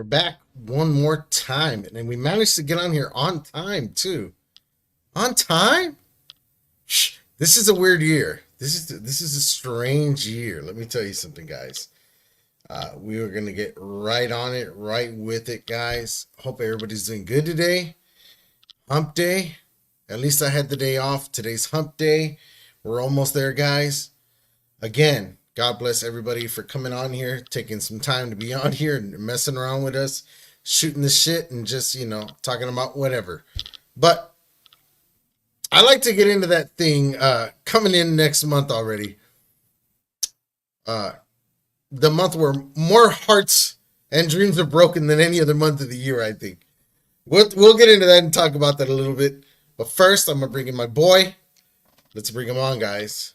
We're back one more time, and we managed to get on here on time too. On time? Shh. This is a weird year. This is a strange year. Let me tell you something, guys. We are gonna get right on it, right with it, guys. Hope everybody's doing good today. Hump day. At least I had the day off. Today's hump day. We're almost there, guys. Again, God bless everybody for coming on here, taking some time to be on here and messing around with us, shooting the shit and just, talking about whatever. But I like to get into that thing coming in next month already. The month where more hearts and dreams are broken than any other month of the year, I think. We'll get into that and talk about that a little bit. But first, I'm going to bring in my boy. Let's bring him on, guys.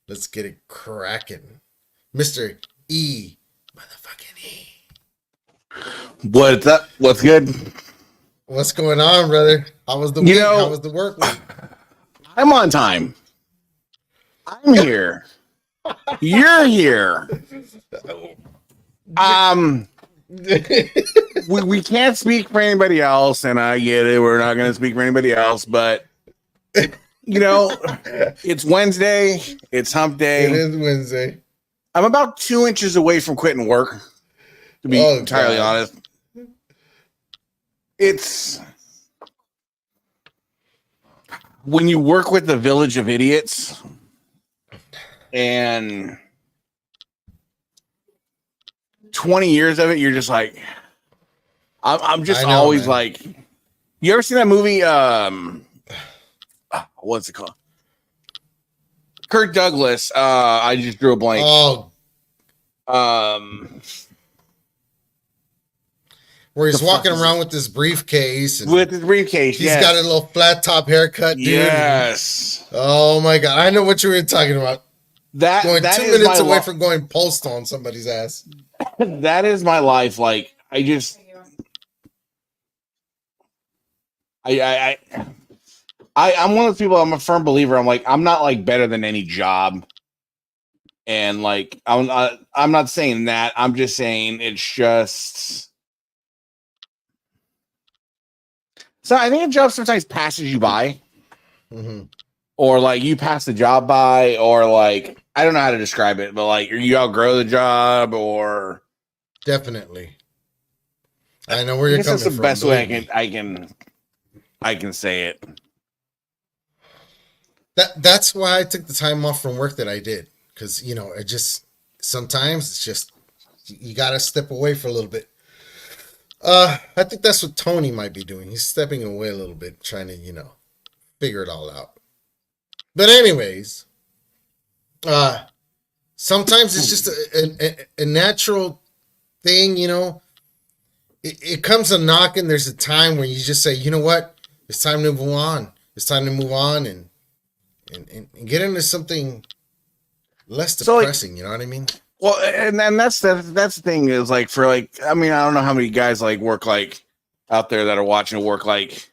Let's get it cracking. Mr. E. Motherfucking E. What's up? What's good? What's going on, brother? How was the week? How was the work week? I'm on time. I'm here. You're here. We can't speak for anybody else, and I get it. We're not going to speak for anybody else, but it's Wednesday. It's hump day. It is Wednesday. I'm about 2 inches away from quitting work, to be entirely honest. It's when you work with the Village of Idiots and 20 years of it, you're just like, I'm just always man. Like, you ever seen that movie? What's it called? Kirk Douglas. I just drew a blank. Where he's walking around with this briefcase. And with his briefcase, he's got a little flat top haircut, dude. Yes. Oh my God. I know what you were talking about. That going 2 minutes away from going postal on somebody's ass. That is my life. Like, I'm one of those people. I'm a firm believer. I'm like, I'm not like better than any job, and like I'm not saying that. I'm just saying it's just. So I think a job sometimes passes you by, or like you pass the job by, or like I don't know how to describe it, but like you outgrow the job, or definitely. I know where you're coming from. That's the best way I can say it. That's why I took the time off from work that I did, because it just sometimes it's just you got to step away for a little bit. I think that's what Tony might be doing. He's stepping away a little bit, trying to figure it all out. But anyways, sometimes it's just a natural thing, It comes a knocking. There's a time when you just say, you know what, it's time to move on. It's time to move on and get into something less depressing. You know what I mean? Well, and that's the thing is like for like I mean I don't know how many guys like work like out there that are watching work like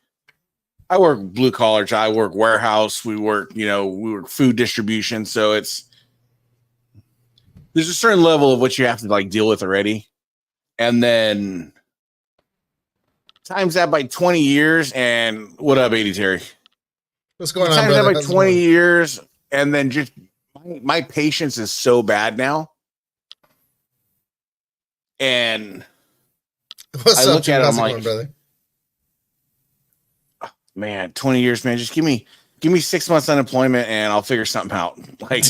I work blue collar, I work warehouse, we work food distribution, so there's a certain level of what you have to like deal with already, and then times that by 20 years and what up, 80 Terry? What's going on, times brother? that by 20 years, and then just my patience is so bad now. And what's up, look at it, I'm like, brother? Man, 20 years, man. Just give me 6 months unemployment and I'll figure something out. Like,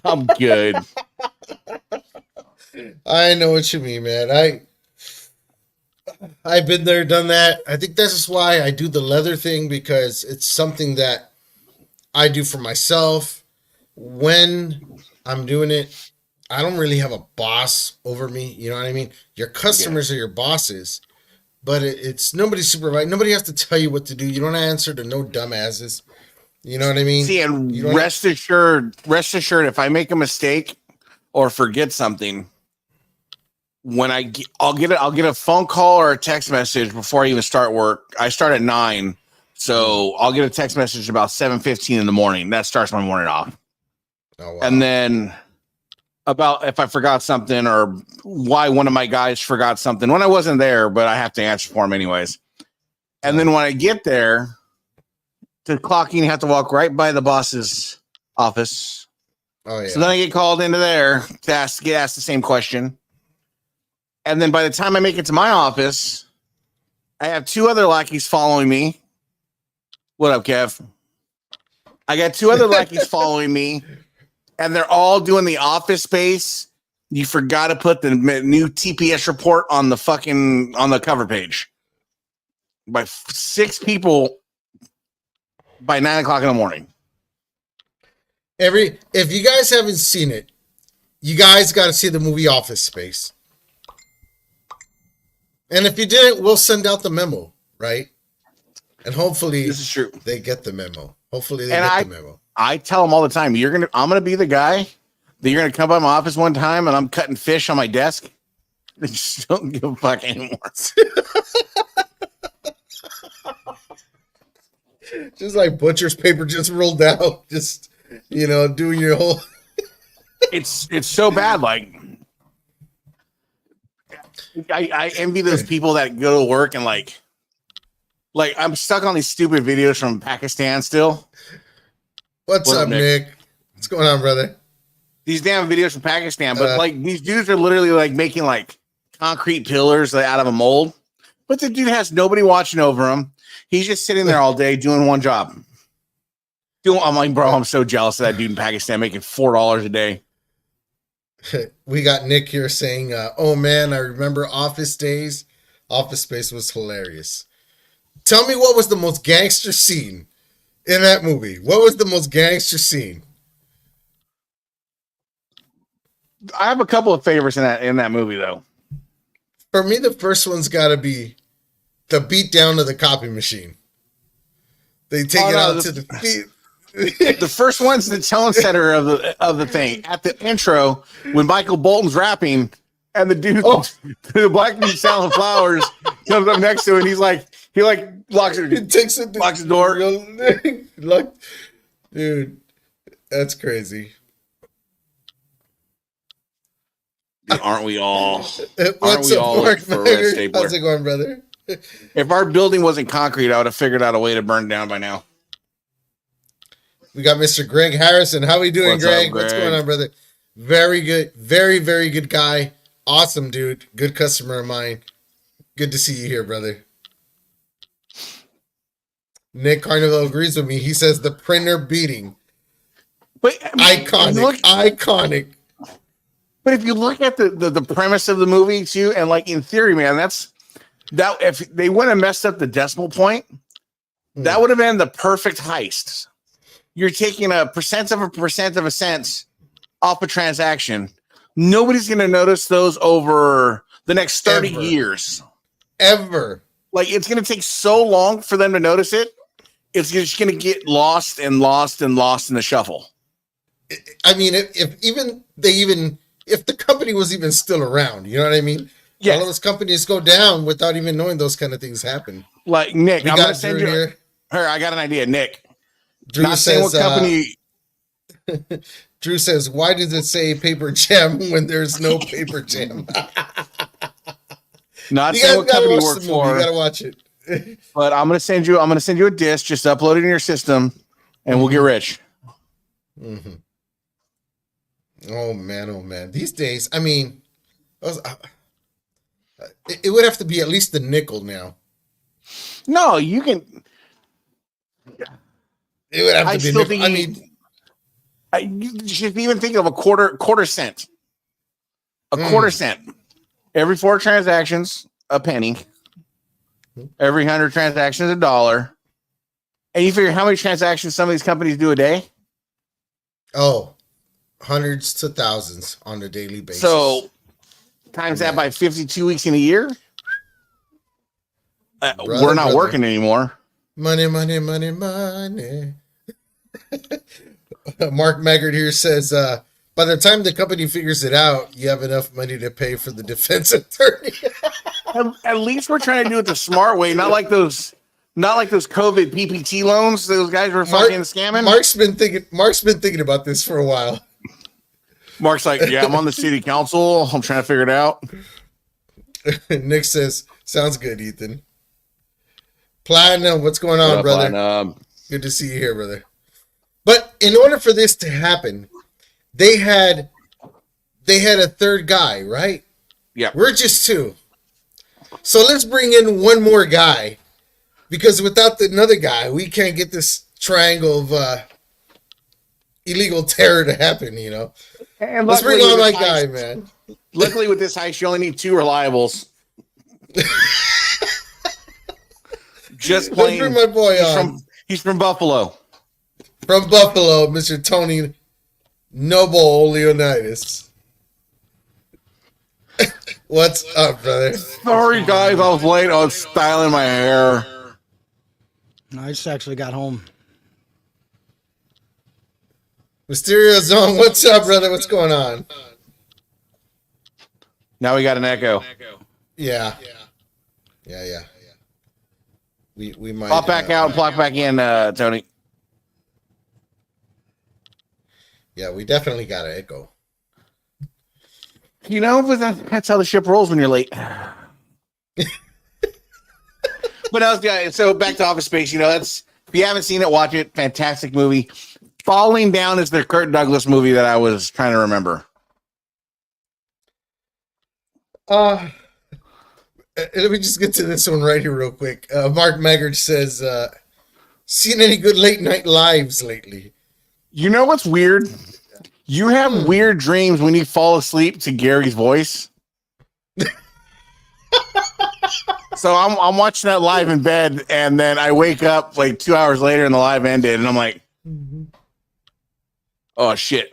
I'm good. I know what you mean, man. I've been there, done that. I think this is why I do the leather thing, because it's something that I do for myself. When I'm doing it, I don't really have a boss over me. You know what I mean? Your customers are your bosses, but it's nobody's supervised. Nobody has to tell you what to do. You don't answer to no dumbasses. You know what I mean? See, and rest assured, if I make a mistake or forget something, when I'll get a phone call or a text message before I even start work. I start at 9, so I'll get a text message about 7:15 in the morning. That starts my morning off. Oh, wow. And then about if I forgot something or why one of my guys forgot something when I wasn't there, but I have to answer for him anyways. And then when I get there to clock in, you have to walk right by the boss's office. Oh yeah. So then I get called into there to get asked the same question. And then by the time I make it to my office, I have two other lackeys following me. What up, Kev? I got two other lackeys following me, and they're all doing the Office Space. You forgot to put the new TPS report on the cover page. By 6 people by 9 o'clock in the morning. If you guys haven't seen it, you guys got to see the movie Office Space. And if you didn't, we'll send out the memo, right? And hopefully This is true. they get the memo. Hopefully they get the memo. I tell them all the time, I'm gonna be the guy that you're gonna come by my office one time and I'm cutting fish on my desk. They just don't give a fuck anymore. Just like butcher's paper just rolled out. Just, doing your whole It's so bad. Like I envy those people that go to work and like I'm stuck on these stupid videos from Pakistan still. What's up, Nick? What's going on, brother? These damn videos from Pakistan, but like these dudes are literally like making like concrete pillars out of a mold, but the dude has nobody watching over him. He's just sitting there all day doing one job. I'm like, bro, I'm so jealous of that dude in Pakistan making $4 a day. We got Nick here saying, oh man, I remember Office days. Office Space was hilarious. Tell me what was the most gangster scene in that movie? What was the most gangster scene? I have a couple of favorites in that movie though. For me, the first one's got to be the beat down of the copy machine. They take it out to the feet. The first one's the tone setter of the thing. At the intro, when Michael Bolton's rapping, and the dude, the black dude selling flowers, comes up next to it, and he locks it. He takes it, locks the door. Dude, that's crazy. Dude, aren't we all? What's up, Mark? How's it going, brother? If our building wasn't concrete, I would have figured out a way to burn it down by now. We got Mr. Greg Harrison. How are we doing, Greg? Up, Greg? What's going on, brother? Very good. Very, very good guy. Awesome, dude. Good customer of mine. Good to see you here, brother. Nick Carnival agrees with me. He says the printer beating. But iconic. But if you look at the premise of the movie too, and like in theory, man, that if they wouldn't have messed up the decimal point, that would have been the perfect heist. You're taking a percent of a cent off a transaction. Nobody's going to notice those over the next 30 years. Ever. Like, it's going to take so long for them to notice it. It's just going to get lost in the shuffle. I mean, if the company was even still around, you know what I mean? Yeah. All of those companies go down without even knowing those kind of things happen. Like, Nick, I'm going to send you here. I got an idea, Nick. Drew Not says, what company. Drew says, why does it say Paper Jam when there's no Paper Jam? Not saying what company you work for. You gotta watch it. But I'm gonna send you a disc. Just upload it in your system, and we'll get rich. Mm-hmm. Oh man! These days, I mean, it would have to be at least a nickel now. No, you can. It would have to be. I mean, you should even think of a quarter cent. A quarter cent. Every 4 transactions, a penny. Every 100 transactions, $1. And you figure how many transactions some of these companies do a day? Oh, hundreds to thousands on a daily basis. So times that by 52 weeks in a year. We're not working anymore. Money. Mark Maggard here says, by the time the company figures it out, you have enough money to pay for the defense attorney. At least we're trying to do it the smart way, not like those COVID PPT loans those guys were fucking scamming. Mark's been thinking about this for a while. Mark's like, yeah, I'm on the city council. I'm trying to figure it out. Nick says, sounds good, Ethan. Platinum, what's going on, brother? Platinum? Good to see you here, brother. But in order for this to happen, they had a third guy, right? Yeah. We're just two. So let's bring in one more guy, because without another guy, we can't get this triangle of illegal terror to happen, you know? And let's bring on my guy, heist, man. Luckily, with this heist, you only need 2 reliables. Just plain. Let's bring my boy on. He's from Buffalo. From Buffalo, Mr. Tony Noble Leonidas. What's up, brother? Sorry, guys, I was late. I was styling my hair. No, I just actually got home. Mysterio Zone, what's up, brother? What's going on? Now we got an echo. Yeah. We might Pop back out and plop back in, Tony. Yeah, we definitely got an echo. You know, but that's how the ship rolls when you're late. But I was yeah, so back to Office Space. You know, that's if you haven't seen it, watch it. Fantastic movie. Falling Down is the Kirk Douglas movie that I was trying to remember. Let me just get to this one right here real quick. Mark Maggard says, seen any good late night lives lately? You know what's weird? You have weird dreams when you fall asleep to Gary's voice. So I'm watching that live in bed, and then I wake up like 2 hours later, and the live ended, and I'm like, oh shit.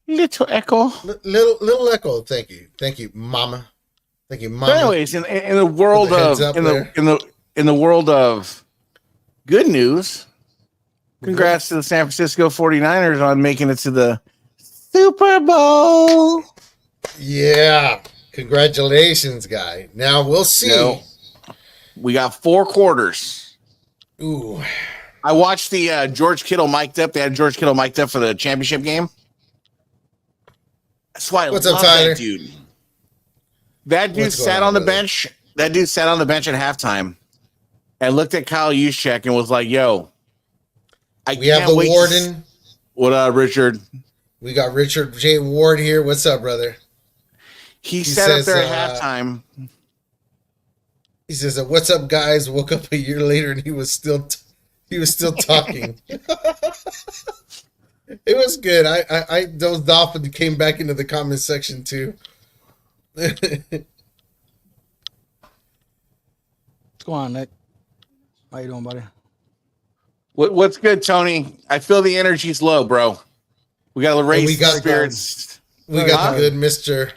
Little echo. Little echo. Thank you, Mama. Thank you, Mama. But anyways, in the world of in the world of good news, congrats to the San Francisco 49ers on making it to the Super Bowl. Yeah, congratulations, guy. Now we'll see. We got 4 quarters. Ooh, I watched the George Kittle mic'd up. They had George Kittle mic'd up for the championship game. That's why I love that dude. That dude sat on the bench. That dude sat on the bench at halftime and looked at Kyle Juszczyk and was like, "Yo, we have the warden. What up, Richard? We got Richard J. Ward here. What's up, brother?" He sat up there at halftime. He says, "What's up, guys?" Woke up a year later and he was still talking. It was good. I dozed off and came back into the comment section too. What's going on, Nick? How you doing, buddy? What's good, Tony? I feel the energy's low, bro. We got to raise the spirits. We got the good Mr.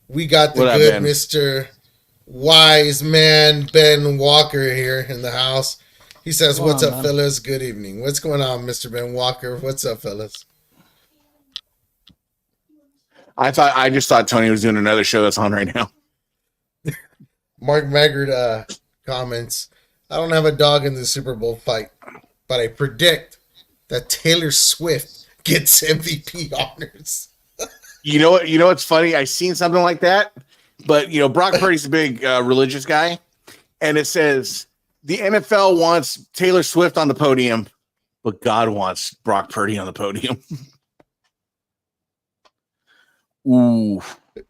We got the good Mr. Wise Man Ben Walker here in the house. He says, "What's up, fellas? Good evening." What's going on, Mr. Ben Walker? What's up, fellas? I just thought Tony was doing another show that's on right now. Mark Maggard comments, "I don't have a dog in the Super Bowl fight, but I predict that Taylor Swift gets MVP honors." You know what? You know what's funny? I seen something like that, but you know, Brock Purdy's a big religious guy, and it says the NFL wants Taylor Swift on the podium, but God wants Brock Purdy on the podium. Ooh.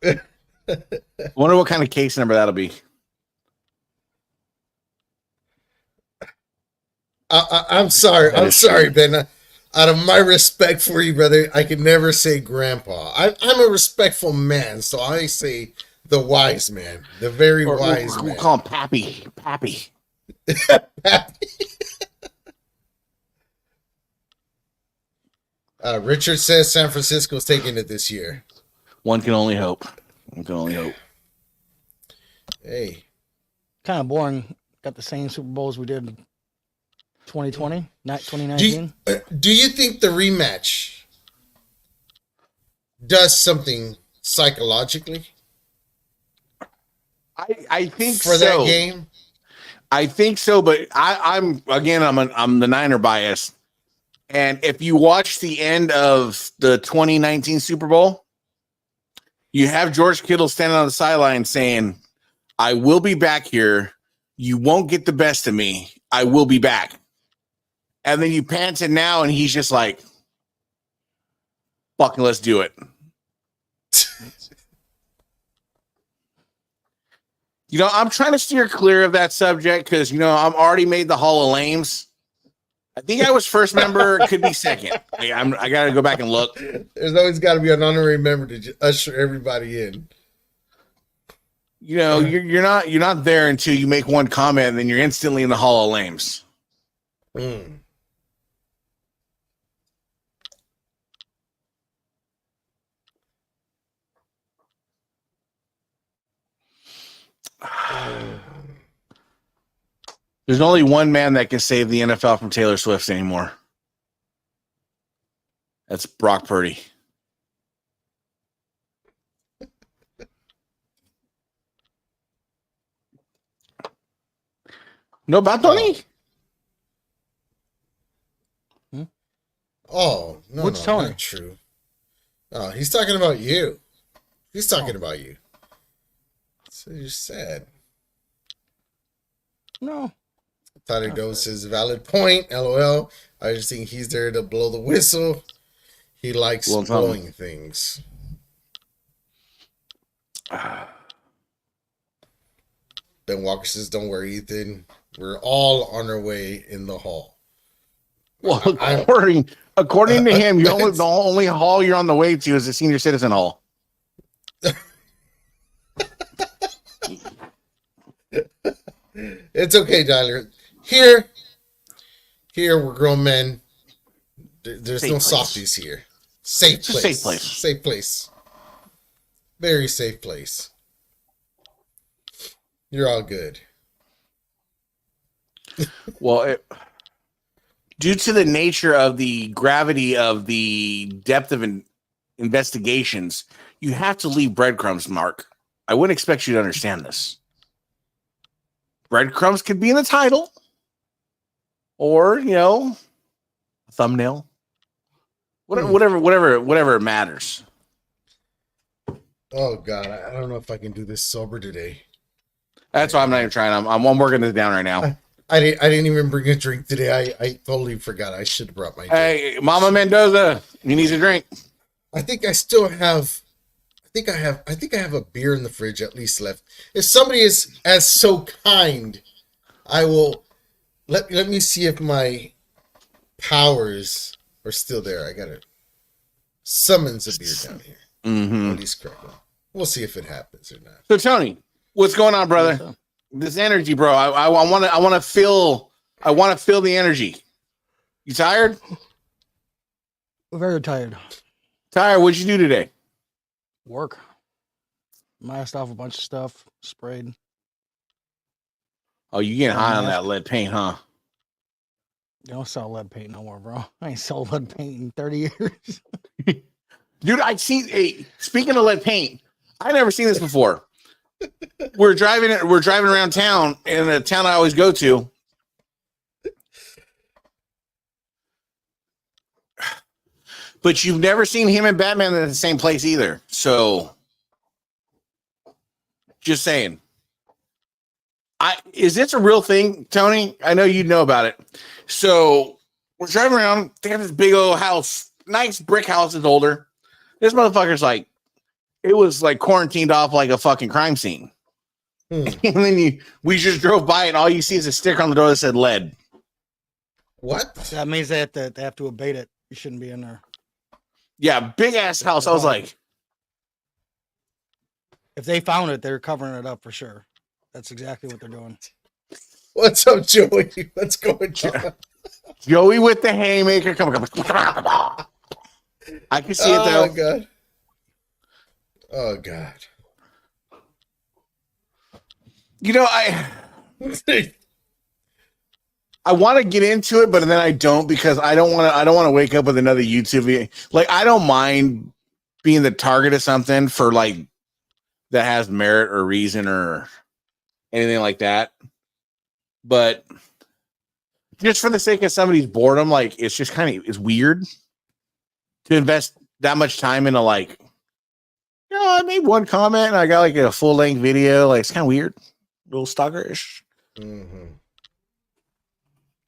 I wonder what kind of case number that'll be. I'm sorry, Ben. Out of my respect for you, brother, I can never say grandpa. I'm a respectful man, so I say the wise man, the very wise man. We'll call him Pappy. Pappy. Richard says San Francisco's taking it this year. One can only hope. One can only hope. Hey. Kind of boring. Got the same Super Bowls we did 2020, not 2019. Do you think the rematch does something psychologically? I think for so. That game. I think so, but I'm the Niner bias. And if you watch the end of the 2019 Super Bowl, you have George Kittle standing on the sideline saying, I will be back here. You won't get the best of me. I will be back. And then you pan to now, and he's just like, fucking let's do it. I'm trying to steer clear of that subject because, I'm already made the Hall of Lames. I think I was first member, could be second. I got to go back and look. There's always got to be an honorary member to usher everybody in. You're not there until you make one comment, and then you're instantly in the Hall of Lames. Mm. There's only one man that can save the NFL from Taylor Swift anymore. That's Brock Purdy. No, about Tony? Oh, no, What's no, Tony? not true. Oh, he's talking about you. He's talking about you. So you said. No. Thought his valid point. LOL. I just think he's there to blow the whistle. He likes blowing things. Ben Walker says, "Don't worry, Ethan. We're all on our way in the hall." Well, according to him, the only hall you're on the way to is the senior citizen hall. It's okay, Tyler. Here we're grown men. There's Safe no place. softies here. Safe It's a place. safe place. Safe place. Very safe place. You're all good. Well, due to the nature of the gravity of the depth of investigations, you have to leave breadcrumbs, Mark. I wouldn't expect you to understand this. Breadcrumbs could be in the title or, a thumbnail. Whatever matters. Oh God, I don't know if I can do this sober today. That's why I'm not even trying. I'm working this down right now. I didn't even bring a drink today. I totally forgot. I should have brought my drink. Hey, Mama Mendoza, you need a drink. I think I still have. I think I have a beer in the fridge at least left. If somebody is as so kind, I will let me see if my powers are still there. I gotta summons a beer down here. Mm-hmm. At least correct. We'll see if it happens or not. So Tony, what's going on, brother? This energy, bro. I want to feel the energy. You tired? We're very tired. Tired? What'd you do today? Work. Masked off a bunch of stuff. Sprayed. Oh, you getting high on that lead paint, huh? You don't sell lead paint no more, bro. I ain't sold lead paint in 30 years. Dude, I'd seen. Hey, speaking of lead paint, I never seen this before. We're driving around town in a town I always go to. But you've never seen him and Batman in the same place either. So just saying. Is this a real thing, Tony? I know you know about it. So we're driving around. They have this big old house. Nice brick house is older. This motherfucker's like, it was like quarantined off like a fucking crime scene. And then we just drove by and all you see is a sticker on the door that said lead. What? That means they have to abate it. You shouldn't be in there. Yeah, big ass house. I was like, if they found it, they're covering it up for sure. That's exactly what they're doing. What's up, Joey? What's going on? Joey with the haymaker. Come on. I can see it though. Oh God. Oh God. I want to get into it, but then I don't because I don't want to wake up with another YouTube video. Like, I don't mind being the target of something for like that has merit or reason or anything like that. But just for the sake of somebody's boredom, like it's just kind of it's weird to invest that much time into like, I made one comment and I got like a full length video. Like it's kind of weird, a little stalkerish. Mm-hmm.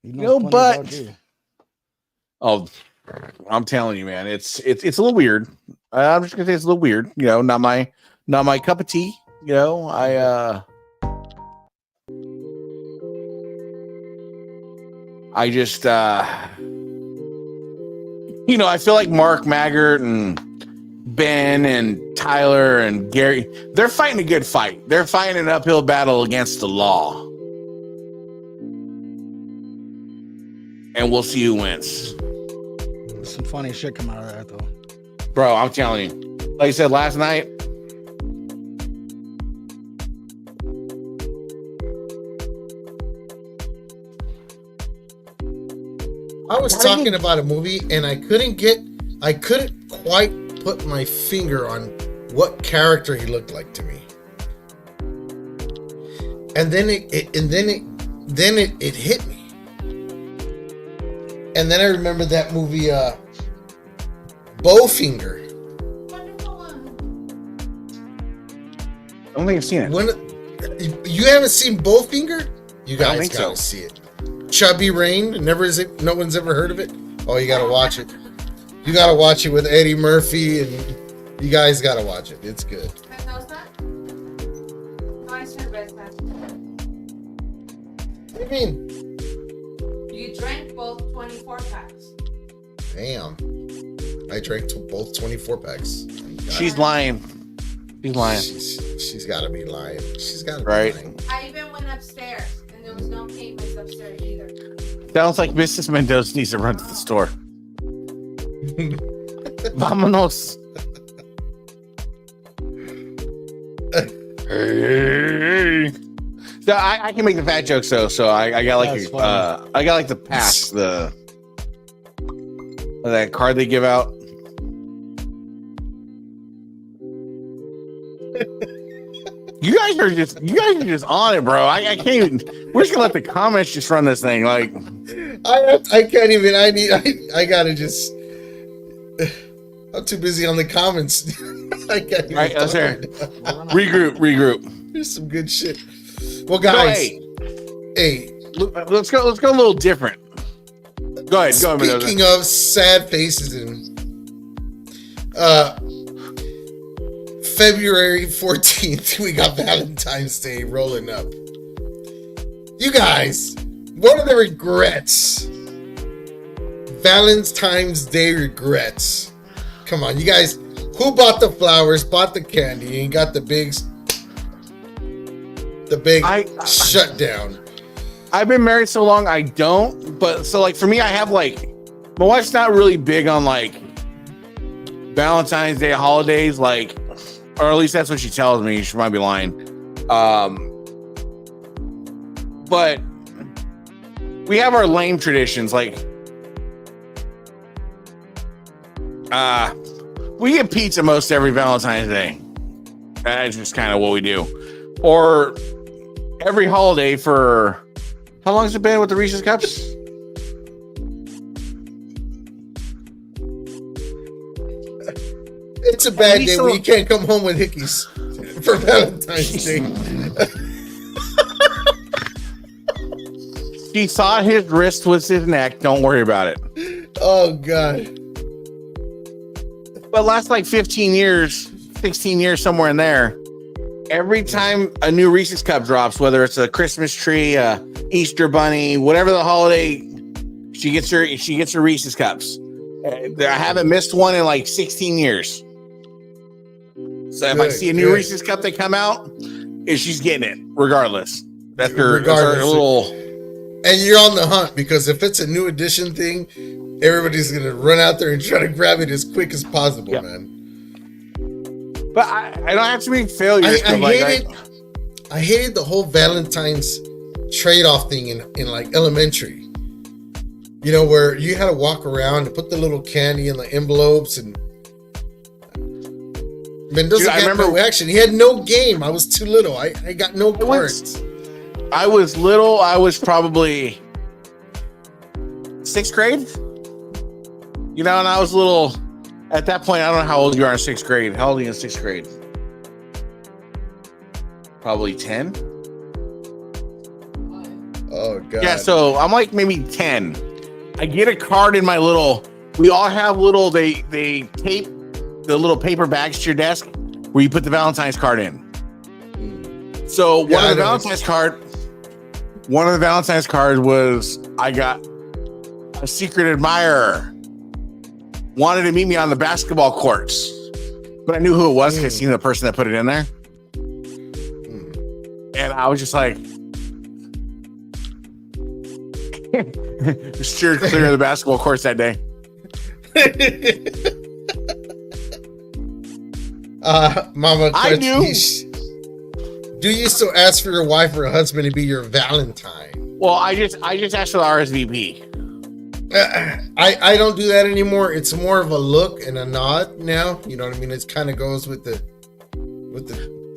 He No, knows plenty but- about you. Oh, I'm telling you, man, it's a little weird. I'm just gonna say it's a little weird. You know, not my cup of tea. You know, I just you know, I feel like Mark Maggart and Ben and Tyler and Gary, they're fighting a good fight. They're fighting an uphill battle against the law. And we'll see who wins. Some funny shit come out of that though. Bro, I'm telling you. Like I said last night, I was talking about a movie and I couldn't quite put my finger on what character he looked like to me. And then it hit me. And then I remember that movie Bowfinger. I don't think I've seen it. When you haven't seen Bowfinger? You I don't guys think gotta so. see it. Chubby Rain, no one's ever heard of it. Oh, you gotta watch it. You gotta watch it with Eddie Murphy, and you guys gotta watch it. It's good. What do you mean? You drank both 24 packs. Damn. I drank both 24 packs. She's lying. She's lying. She's gotta be lying. She's gotta Right. be lying. I even went upstairs, and there was no payments upstairs either. Sounds like Mrs. Mendoza needs to run to the store. Vámonos. Hey. So I can make the fat jokes though, so I got like That's funny. I got like the pass, the that card they give out. You guys are just on it, bro. I can't even. We're just gonna let the comments just run this thing. Like I can't even. I gotta just. I'm too busy on the comments. I can't even. All right, let's talk hear right now. regroup. There's some good shit. Well, No, guys. hey, Hey, let's go a little different. Go ahead, Mendoza. speaking of sad faces and February 14th, we got Valentine's Day rolling up. You guys, what are the regrets? Valentine's Day regrets. Come on, you guys, who bought the flowers, bought the candy, and got the big shutdown? I've been married so long, I don't. But so like for me, I have like my wife's not really big on like Valentine's Day holidays, like, or at least that's what she tells me. She might be lying. But we have our lame traditions, like we get pizza most every Valentine's Day. That's just kind of what we do. Or every holiday for how long has it been with the Reese's Cups? It's a bad least day a when you little- can't come home with hickeys for Valentine's Day. She thought his wrist was his neck. Don't worry about it. Oh, God. But last like 15 years, 16 years, somewhere in there, every time a new Reese's Cup drops, whether it's a Christmas tree, a Easter bunny, whatever the holiday, she gets her Reese's Cups. I haven't missed one in like 16 years. So if I Good, see a new good. Reese's Cup that come out, she's getting it regardless. That's her Regardless. little. And you're on the hunt because if it's a new edition thing, everybody's going to run out there and try to grab it as quick as possible, Yep. man. But I don't have to make failures. I hated the whole Valentine's trade-off thing in like elementary. You know, where you had to walk around and put the little candy in the envelopes, and Mendoza Dude, I got remember- no action. He had no game. I was too little. I got no cards. I was little. I was probably 6th grade. You know, and I was a little. At that point, I don't know how old you are in 6th grade. How old are you in 6th grade? Probably 10. Oh god. Yeah, so I'm like maybe 10. I get a card in my little. We all have little. They tape the little paper bags to your desk where you put the Valentine's card in. So one of the Valentine's cards was I got a secret admirer. Wanted to meet me on the basketball courts, but I knew who it was because I seen the person that put it in there. And I was just like, steered clear of the basketball courts that day. Mama, I knew. Do you still ask for your wife or husband to be your Valentine? Well, I just asked for the RSVP. I don't do that anymore. It's more of a look and a nod now. You know what I mean? It kind of goes with the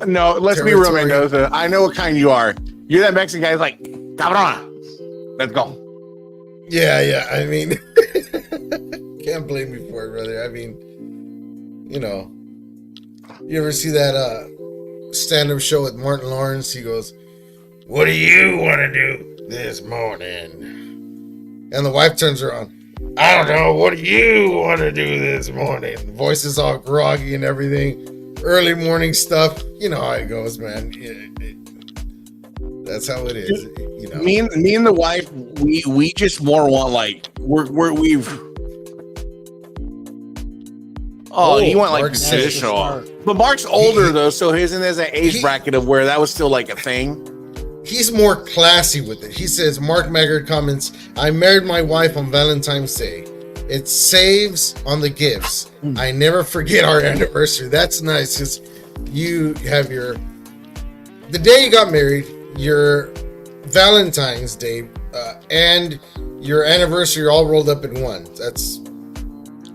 No, let's be real, Mendoza. I know what kind you are. You're that Mexican guy who's like, cabrona, let's go. Yeah. I mean, can't blame me for it, brother. I mean, you know, you ever see that stand-up show with Martin Lawrence? He goes, "What do you want to do this morning?" And the wife turns around, "I don't know. What do you want to do this morning?" The voice is all groggy and everything. Early morning stuff. You know how it goes, man. That's how it is. You know. Me and the wife, we just more want like we've. Oh, he went like Mark's traditional. But Mark's older though, so his in there's an age bracket of where that was still like a thing. He's more classy with it. He says, Mark Maggard comments, "I married my wife on Valentine's Day. It saves on the gifts. I never forget our anniversary." That's nice because you have the day you got married, your Valentine's Day, and your anniversary all rolled up in one. That's.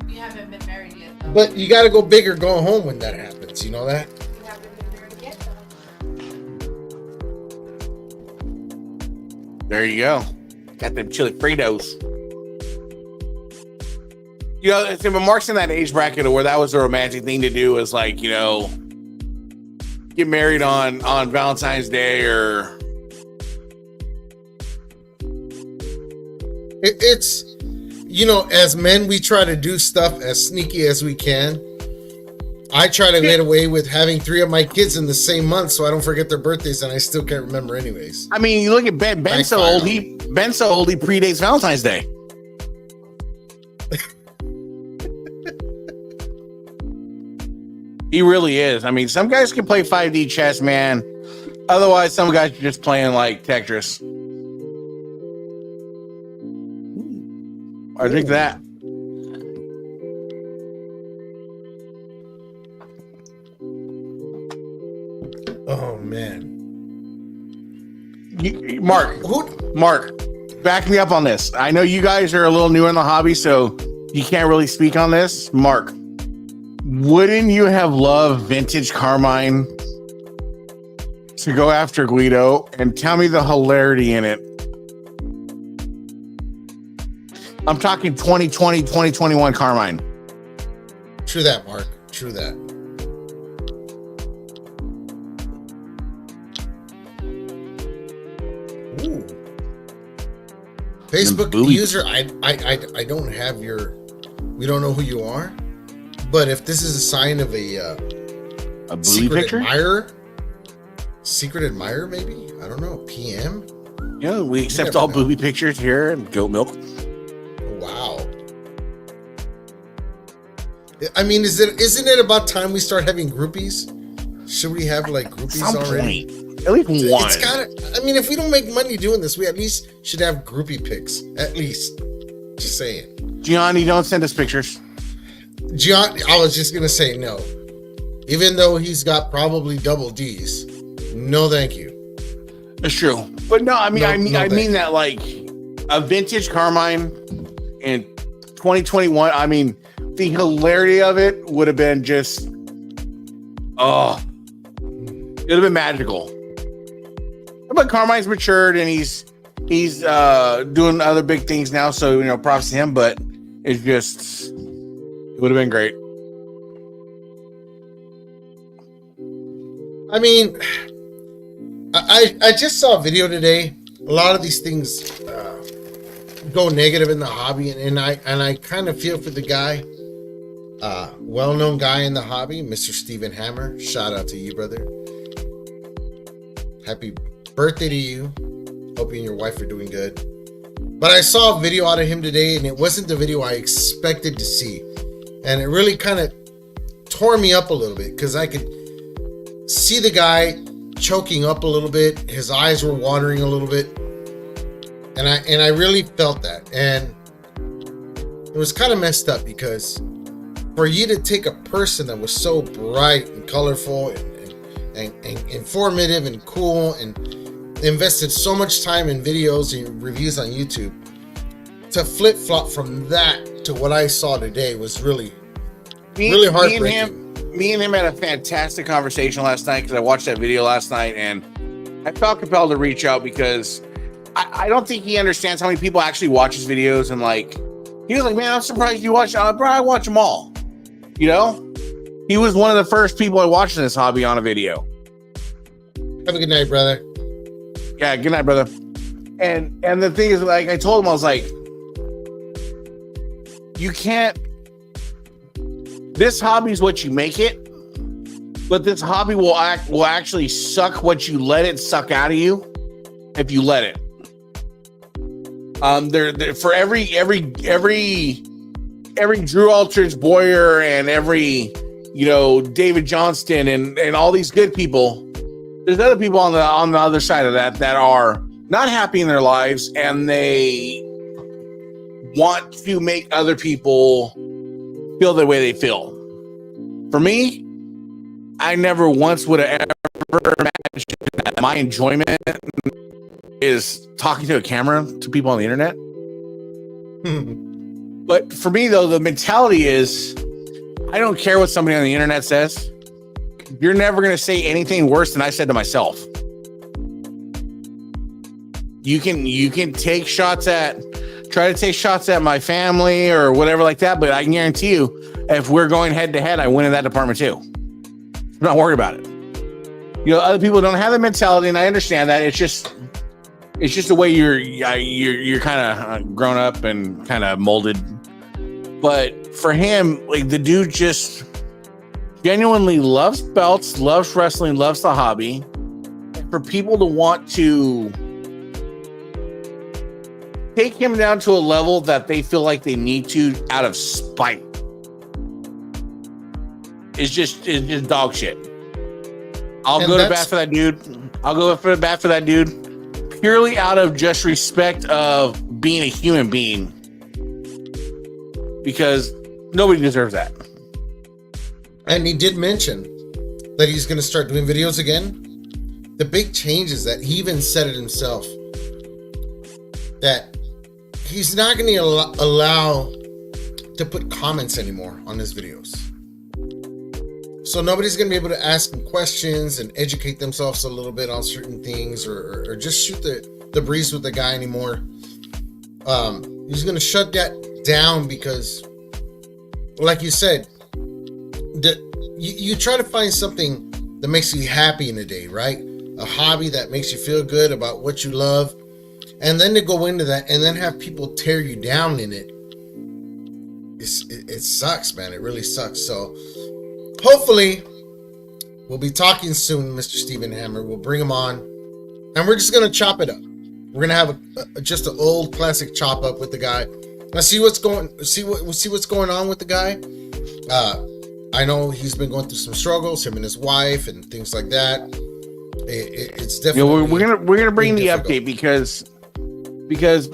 You haven't been married yet, though. But you got to go big or go home when that happens. You know that? You haven't been married yet, though. There you go. Got them chili Fritos. You know, it's, but Mark's in that age bracket where that was a romantic thing to do, is like, you know, get married on Valentine's Day or. It's, you know, as men, we try to do stuff as sneaky as we can. I try to get away with having 3 of my kids in the same month so I don't forget their birthdays, and I still can't remember anyways. I mean, you look at Ben. Ben's so old. He predates Valentine's Day. He really is. I mean, some guys can play 5D chess, man. Otherwise, some guys are just playing like Tetris. I drink that. Oh man, Mark, back me up on this. I know you guys are a little new in the hobby, so you can't really speak on this. Mark, wouldn't you have loved Vintage Carmine to go after Guido? And tell me the hilarity in it. I'm talking 2020, 2021 Carmine. True that, Mark. True that. Ooh. Facebook user, I don't have your. We don't know who you are, but if this is a sign of a booty picture, secret admirer, maybe, I don't know. PM. Yeah, we accept all booby pictures here and goat milk. Wow. I mean, isn't it about time we start having groupies? Should we have like groupies already? At least one. It's gotta. I mean, if we don't make money doing this, we at least should have groupie pics. At least. Just saying. Gianni, don't send us pictures. I was just gonna say no. Even though he's got probably double D's. No, thank you. It's true. But no, I mean, No, I mean that like a Vintage Carmine in 2021. I mean, the hilarity of it would have been just, oh, it would have been magical. But Carmine's matured and he's He's doing other big things now, so props to him. But it's just, it would have been great. I mean, I just saw a video today. A lot of these things go negative in the hobby, and I kind of feel for the guy, well-known guy in the hobby, Mr. Steven Hammer. Shout out to you, brother. Happy birthday to you. Hope you and your wife are doing good. But I saw a video out of him today, and it wasn't the video I expected to see, and it really kind of tore me up a little bit because I could see the guy choking up a little bit. His eyes were watering a little bit, and I really felt that, and it was kind of messed up because for you to take a person that was so bright and colorful and informative and cool and invested so much time in videos and reviews on YouTube, to flip-flop from that to what I saw today was really heartbreaking. Me and him had a fantastic conversation last night because I watched that video last night, and I felt compelled to reach out because I don't think he understands how many people actually watch his videos. And he was like, man, I'm surprised you watch. Bro, I watch them all. He was one of the first people I watched in this hobby on a video. Have a good night, brother. Yeah, good night, brother. And the thing is, I told him, I was like, you can't. This hobby is what you make it, but this hobby will actually suck what you let it suck out of you if you let it. There for every Drew Aldrich Boyer and every David Johnston and all these good people, there's other people on the other side of that are not happy in their lives, and they want to make other people feel the way they feel. For me, I never once would have ever imagined that my enjoyment is talking to a camera to people on the internet. But for me, though, the mentality is, I don't care what somebody on the internet says. You're never going to say anything worse than I said to myself. You can try to take shots at my family or whatever like that, but I can guarantee you, if we're going head to head, I win in that department too. I'm not worried about it. Other people don't have the mentality, and I understand that. It's just the way you're kind of grown up and kind of molded. But for him, the dude just genuinely loves belts, loves wrestling, loves the hobby. And for people to want to take him down to a level that they feel like they need to out of spite is just dog shit. I'll go to bat for that dude. I'll go for the bat for that dude purely out of just respect of being a human being, because nobody deserves that. And he did mention that he's going to start doing videos again. The big change is that he even said it himself, that he's not going to allow to put comments anymore on his videos. So nobody's going to be able to ask him questions and educate themselves a little bit on certain things, or just shoot the breeze with the guy anymore. He's going to shut that down because, like you said, you try to find something that makes you happy in a day, right? A hobby that makes you feel good about what you love. And then to go into that and then have people tear you down in it, it sucks, man. It really sucks. So hopefully we'll be talking soon, Mr. Steven Hammer. We'll bring him on, and we're just going to chop it up. We're going to have just an old classic chop up with the guy. Let's see what's going on with the guy. I know he's been going through some struggles, him and his wife and things like that. It's definitely we're gonna bring the update because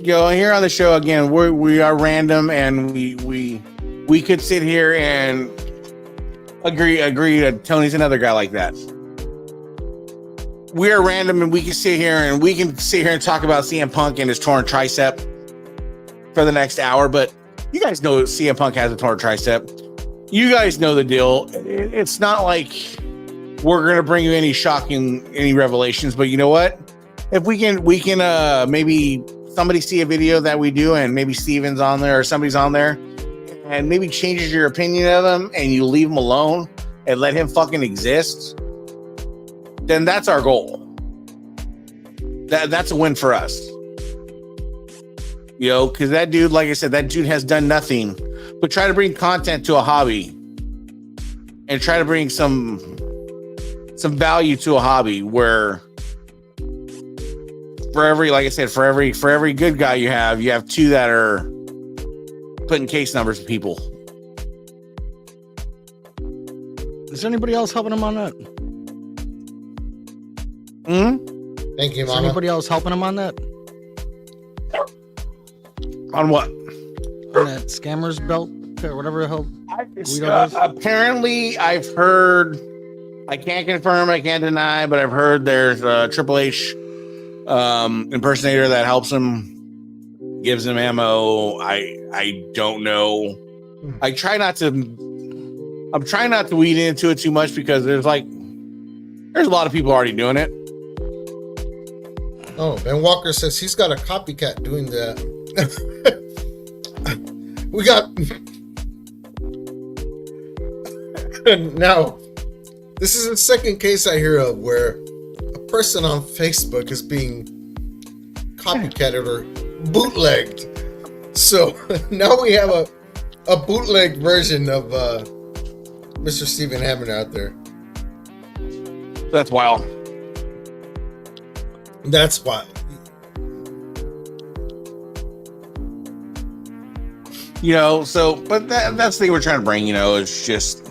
here on the show again, we are random, and we could sit here and agree that Tony's another guy like that. We are random, and we can sit here and talk about CM Punk and his torn tricep for the next hour. But you guys know CM Punk has a torn tricep. You guys know the deal. It's not like we're going to bring you any revelations, but you know what? if we can maybe somebody see a video that we do, and maybe Steven's on there or somebody's on there, and maybe changes your opinion of him, and you leave him alone and let him fucking exist, then that's our goal. That's a win for us. You know, because that dude, like I said, that dude has done nothing but try to bring content to a hobby and try to bring some value to a hobby where for every, like I said, for every good guy you have two that are putting case numbers to people. Is anybody else helping him on that? Thank you, Is Mama. anybody else helping him on that? On what? On that scammer's belt or whatever the hell? Guido does? Apparently, I've heard. I can't confirm. I can't deny, but I've heard there's a Triple H impersonator that helps him, gives him ammo. I don't know. I'm trying not to weed into it too much because there's a lot of people already doing it. Oh, Ben Walker says he's got a copycat doing that. We got now. This is the second case I hear of where a person on Facebook is being copycatted or bootlegged. So now we have a bootleg version of Mr. Steven Hammond out there. That's wild. That's wild. You know, so, but that's the thing we're trying to bring, you know, is just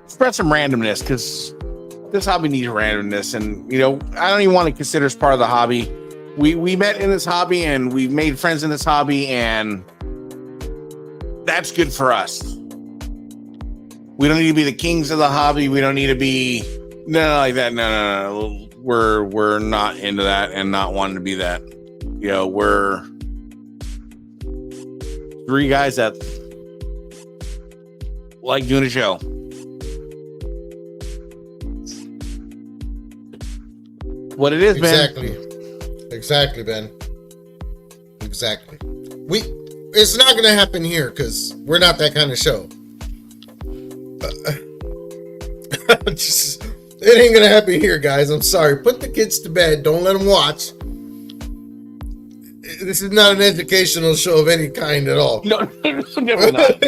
spread some randomness, because this hobby needs randomness. And, you know, I don't even want to consider us part of the hobby. We met in this hobby and we made friends in this hobby, and that's good for us. We don't need to be the kings of the hobby. We don't need to be like that. No. We're not into that and not wanting to be that. You know, we're three guys that like doing a show. What it is, man. Exactly, Ben. Exactly. It's not gonna happen here because we're not that kind of show. It ain't gonna happen here, guys. I'm sorry. Put the kids to bed. Don't let them watch. This is not an educational show of any kind at all. No, never not.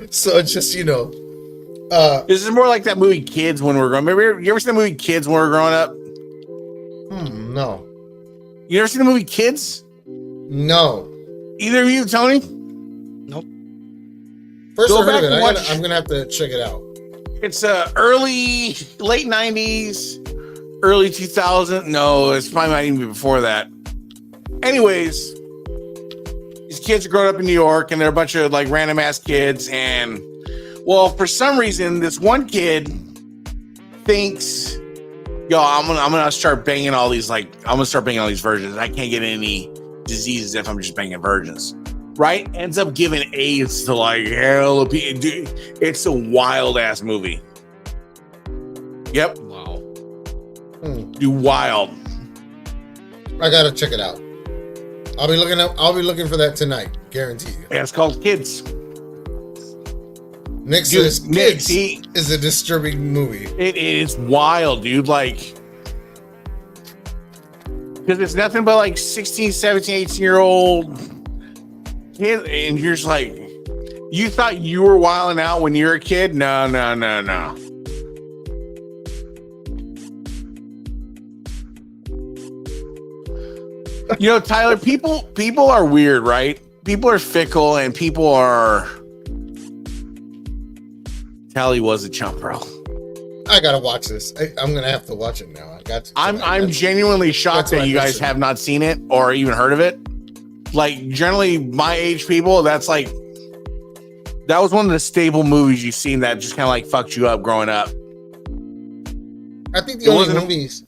So just, you know. This is more like that movie Kids when we were growing up. Remember, you ever seen the movie Kids when we were growing up? No. You ever seen the movie Kids? No. Either of you, Tony? Nope. First Go I heard back of and it. watch- I'm gonna have to check it out. It's late 90s, early 2000s. No, it's probably not even before that. Anyways, these kids are growing up in New York, and they're a bunch of like random ass kids. And well, for some reason, this one kid thinks, yo, I'm gonna start banging all these virgins. I can't get any diseases if I'm just banging virgins. Right? Ends up giving AIDS to like hell of people. Dude, it's a wild ass movie. Yep. Wow. Dude, wild. I gotta check it out. I'll be looking for that tonight. Guarantee you. Yeah, it's called Kids. Nick Dude, says Nick, Kids see- is a disturbing movie. It is wild, dude. Like, because it's nothing but like 16, 17, 18-year-old kid, and you're just like, you thought you were wilding out when you were a kid? No. You know, Tyler, people are weird, right? People are fickle, and people are. Tally was a chump, bro. I gotta watch this. I'm gonna have to watch it now. I got to. I'm genuinely shocked That's what that I you guys listened. have not seen it or even heard of it. Like, generally, my age people, that's like, that was one of the staple movies you've seen that just kind of like fucked you up growing up. I think the It only wasn't a- movies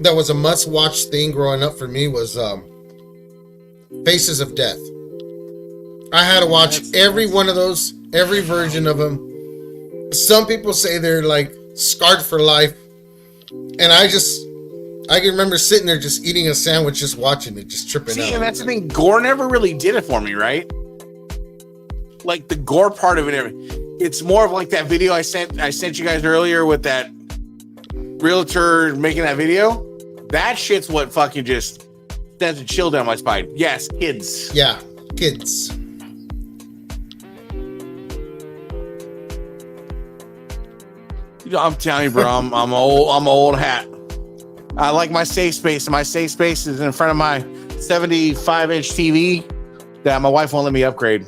that was a must-watch thing growing up for me was Faces of Death. I had to watch every one of those, every version of them. Some people say they're like scarred for life, and I I can remember sitting there just eating a sandwich, just watching it, just tripping See, out. and that's the thing. Gore never really did it for me, right? Like the gore part of it, it's more of like that video I sent you guys earlier with that realtor making that video. That shit's what fucking just sends a chill down my spine. Yes, kids. Yeah, kids. I'm telling you, bro, I'm an old hat. I like my safe space, and my safe space is in front of my 75-inch TV that my wife won't let me upgrade.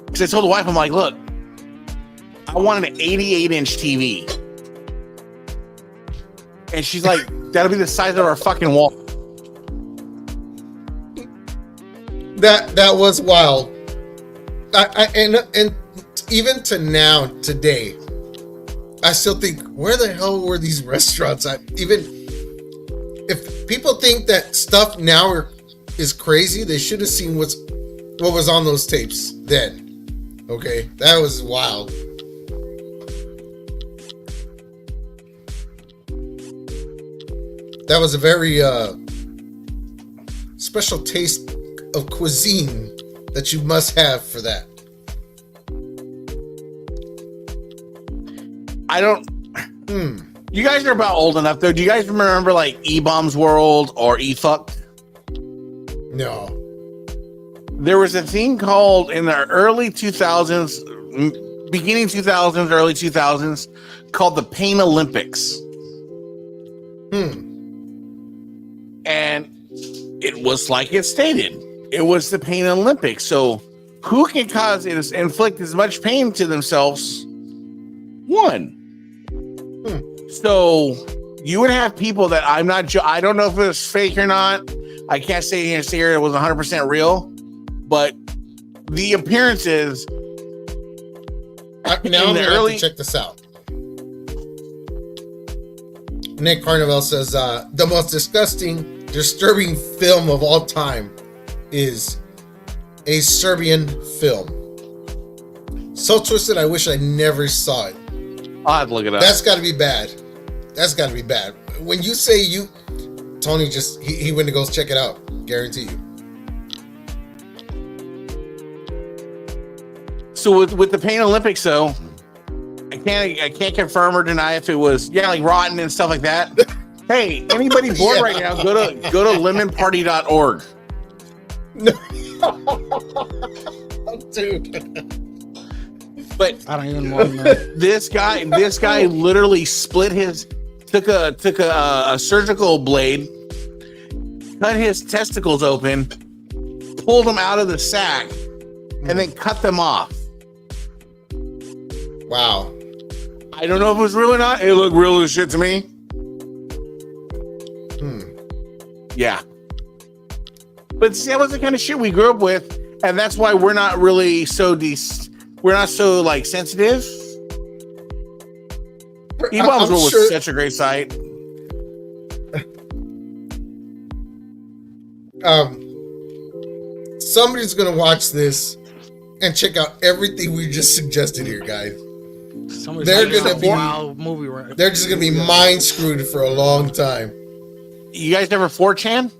Because I told the wife, I'm like, look, I want an 88-inch TV. And she's like, that'll be the size of our fucking wall. That was wild. And even to now, today, I still think, where the hell were these restaurants? Even if people think that stuff now is crazy, they should have seen what was on those tapes then. Okay, that was wild. That was a very special taste of cuisine that you must have for that. I don't. You guys are about old enough, though. Do you guys remember like E-Bombs World or E-Fucked? No. There was a thing called in the early 2000s, beginning 2000s, early 2000s, called the Pain Olympics. And it was like it stated. It was the Pain Olympics. So who can inflict as much pain to themselves? One. So you would have people that I don't know if it was fake or not. I can't say here it was 100% real, but the appearances. Now I'm gonna have to check this out. Nick Carnival says the most disgusting, disturbing film of all time is a Serbian film. So twisted, I wish I never saw it. I'll have to look it up. That's got to be bad. That's got to be bad. When you say Tony just he went to go check it out. Guarantee you. So with the Pain Olympics, though, I can't confirm or deny if it was like rotten and stuff like that. Hey, anybody bored right now? Go to lemonparty.org. No. Dude. But I don't even want to know. this guy literally took a surgical blade, cut his testicles open, pulled them out of the sack, and then cut them off. Wow. I don't know if it was real or not. It looked real as shit to me. Yeah. But see, that was the kind of shit we grew up with, and that's why we're not really we're not so like sensitive. E-Bombs World was such a great site. Somebody's gonna watch this and check out everything we just suggested here, guys. They're gonna be wild movie. Right? They're just gonna be mind screwed for a long time. You guys never 4chan?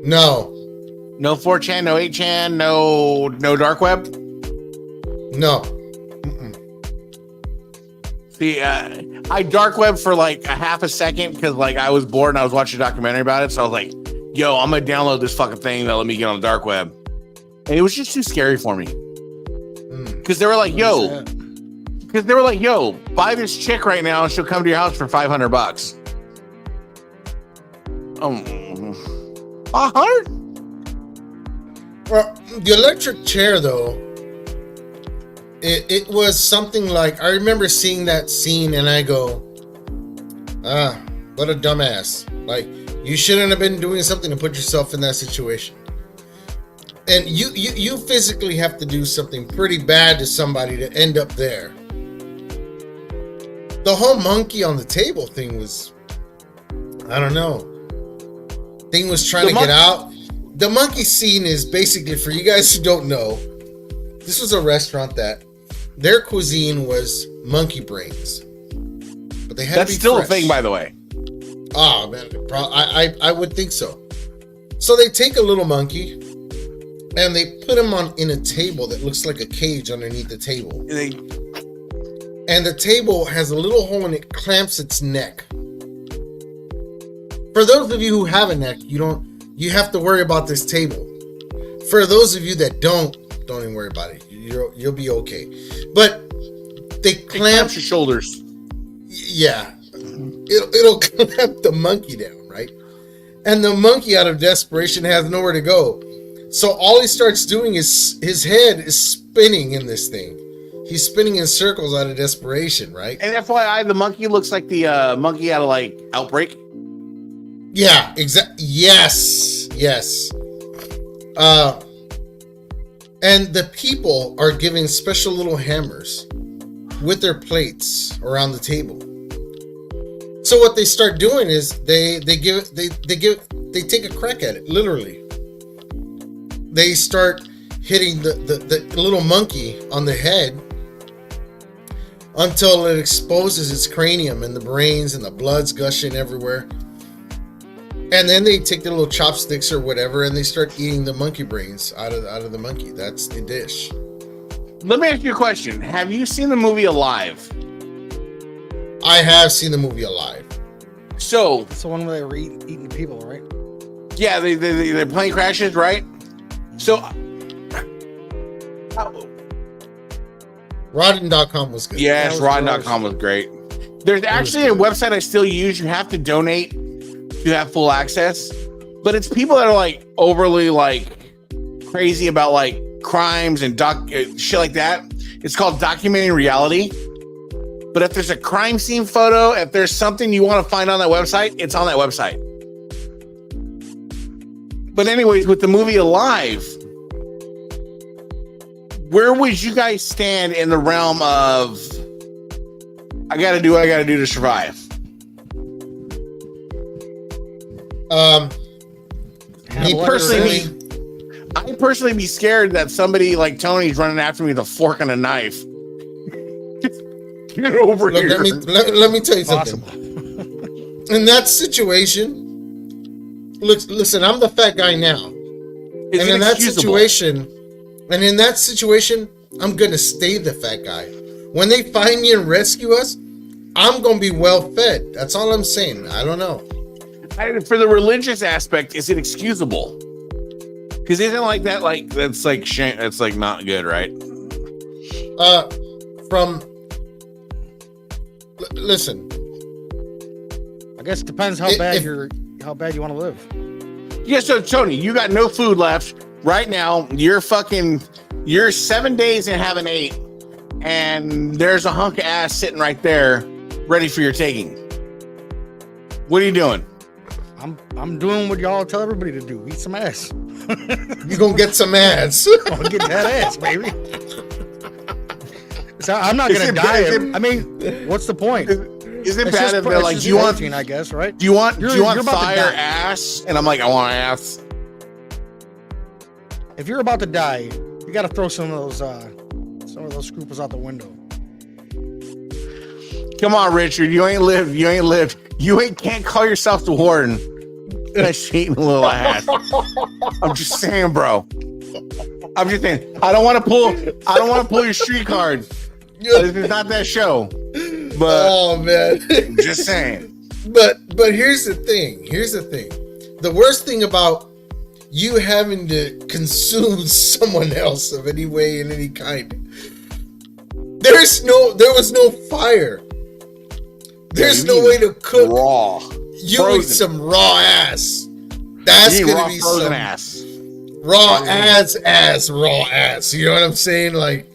No. No 4chan, no 8chan, no dark web? No. See, I dark web for like a half a second because like I was bored and I was watching a documentary about it. So I was like, yo, I'm gonna download this fucking thing that let me get on the dark web. And it was just too scary for me. Because they were like, yo, buy this chick right now and she'll come to your house for $500. $100? Well, the electric chair though, it was something like, I remember seeing that scene and I go, what a dumbass. Like, you shouldn't have been doing something to put yourself in that situation. And you physically have to do something pretty bad to somebody to end up there. The whole monkey on the table thing was, I don't know. Thing was trying to get out. The monkey scene is basically, for you guys who don't know, this was a restaurant that their cuisine was monkey brains. But but they had That's to be still fresh. a thing, by the way. Oh man, I would think so. So they take a little monkey and they put him in a table that looks like a cage underneath the table. And the table has a little hole and it clamps its neck. For those of you who have a neck, you have to worry about this table. For those of you that don't even worry about it. You'll be okay. But they clamp your shoulders. Yeah. It'll clamp the monkey down, right? And the monkey, out of desperation, has nowhere to go. So all he starts doing is his head is spinning in this thing. He's spinning in circles out of desperation, right? And FYI, the monkey looks like the monkey out of like Outbreak. Yeah, exactly. Yes. And the people are giving special little hammers with their plates around the table. So what they start doing is they take a crack at it, literally. They start hitting the little monkey on the head until it exposes its cranium and the brains and the blood's gushing everywhere. And then they take their little chopsticks or whatever and they start eating the monkey brains out of the monkey. That's the dish. Let me ask you a question. Have you seen the movie Alive? I have seen the movie Alive. So It's the one where they were eating people, right? yeah, the plane crashes, right? So Rotten.com was good. yes, was Rotten.com was great. There's actually a website I still use. You have to donate to have full access, but it's people that are like overly like crazy about like crimes and shit like that. It's called Documenting Reality. But if there's a crime scene photo, if there's something you want to find on that website, it's on that website. But anyways, with the movie Alive, where would you guys stand in the realm of I gotta do what I gotta do to survive? Me personally, I'd personally be scared that somebody like Tony's running after me with a fork and a knife. Get over look, here. let me tell you something. Possible. In that situation, listen, I'm the fat guy now. Is And it in that excusable? situation, I'm gonna stay the fat guy. When they find me and rescue us, I'm gonna be well fed. That's all I'm saying. I don't know. For the religious aspect, is it excusable? Because isn't like that like that's like shame, it's like not good, right? Listen. I guess it depends how bad you want to live. Yeah, so Tony, you got no food left right now. You're 7 days and haven't ate, and there's a hunk of ass sitting right there, ready for your taking. What are you doing? I'm doing what y'all tell everybody to do. Eat some ass. You gonna get some ass. I'll get that ass, baby. So I'm not gonna die. I mean, what's the point? Is it It's bad just- if they're it's like, just do you want protein, I guess, right? do you want You're about to fire die. ass? And I'm like, I want ass. If you're about to die, you got to throw some of those scruples out the window. Come on, Richard. You ain't lived. You can't call yourself the warden. That's eating a little ass. I'm just saying, bro. I'm just saying. I don't want to pull your street card. This is not that show. But Oh man. I'm just saying. But here's the thing. The worst thing about you having to consume someone else of any way in any kind. There was no fire. There's you no mean way to cook. Raw. You frozen. eat some raw ass. That's You eat gonna raw be frozen some ass. raw raw ass. You know what I'm saying? Like,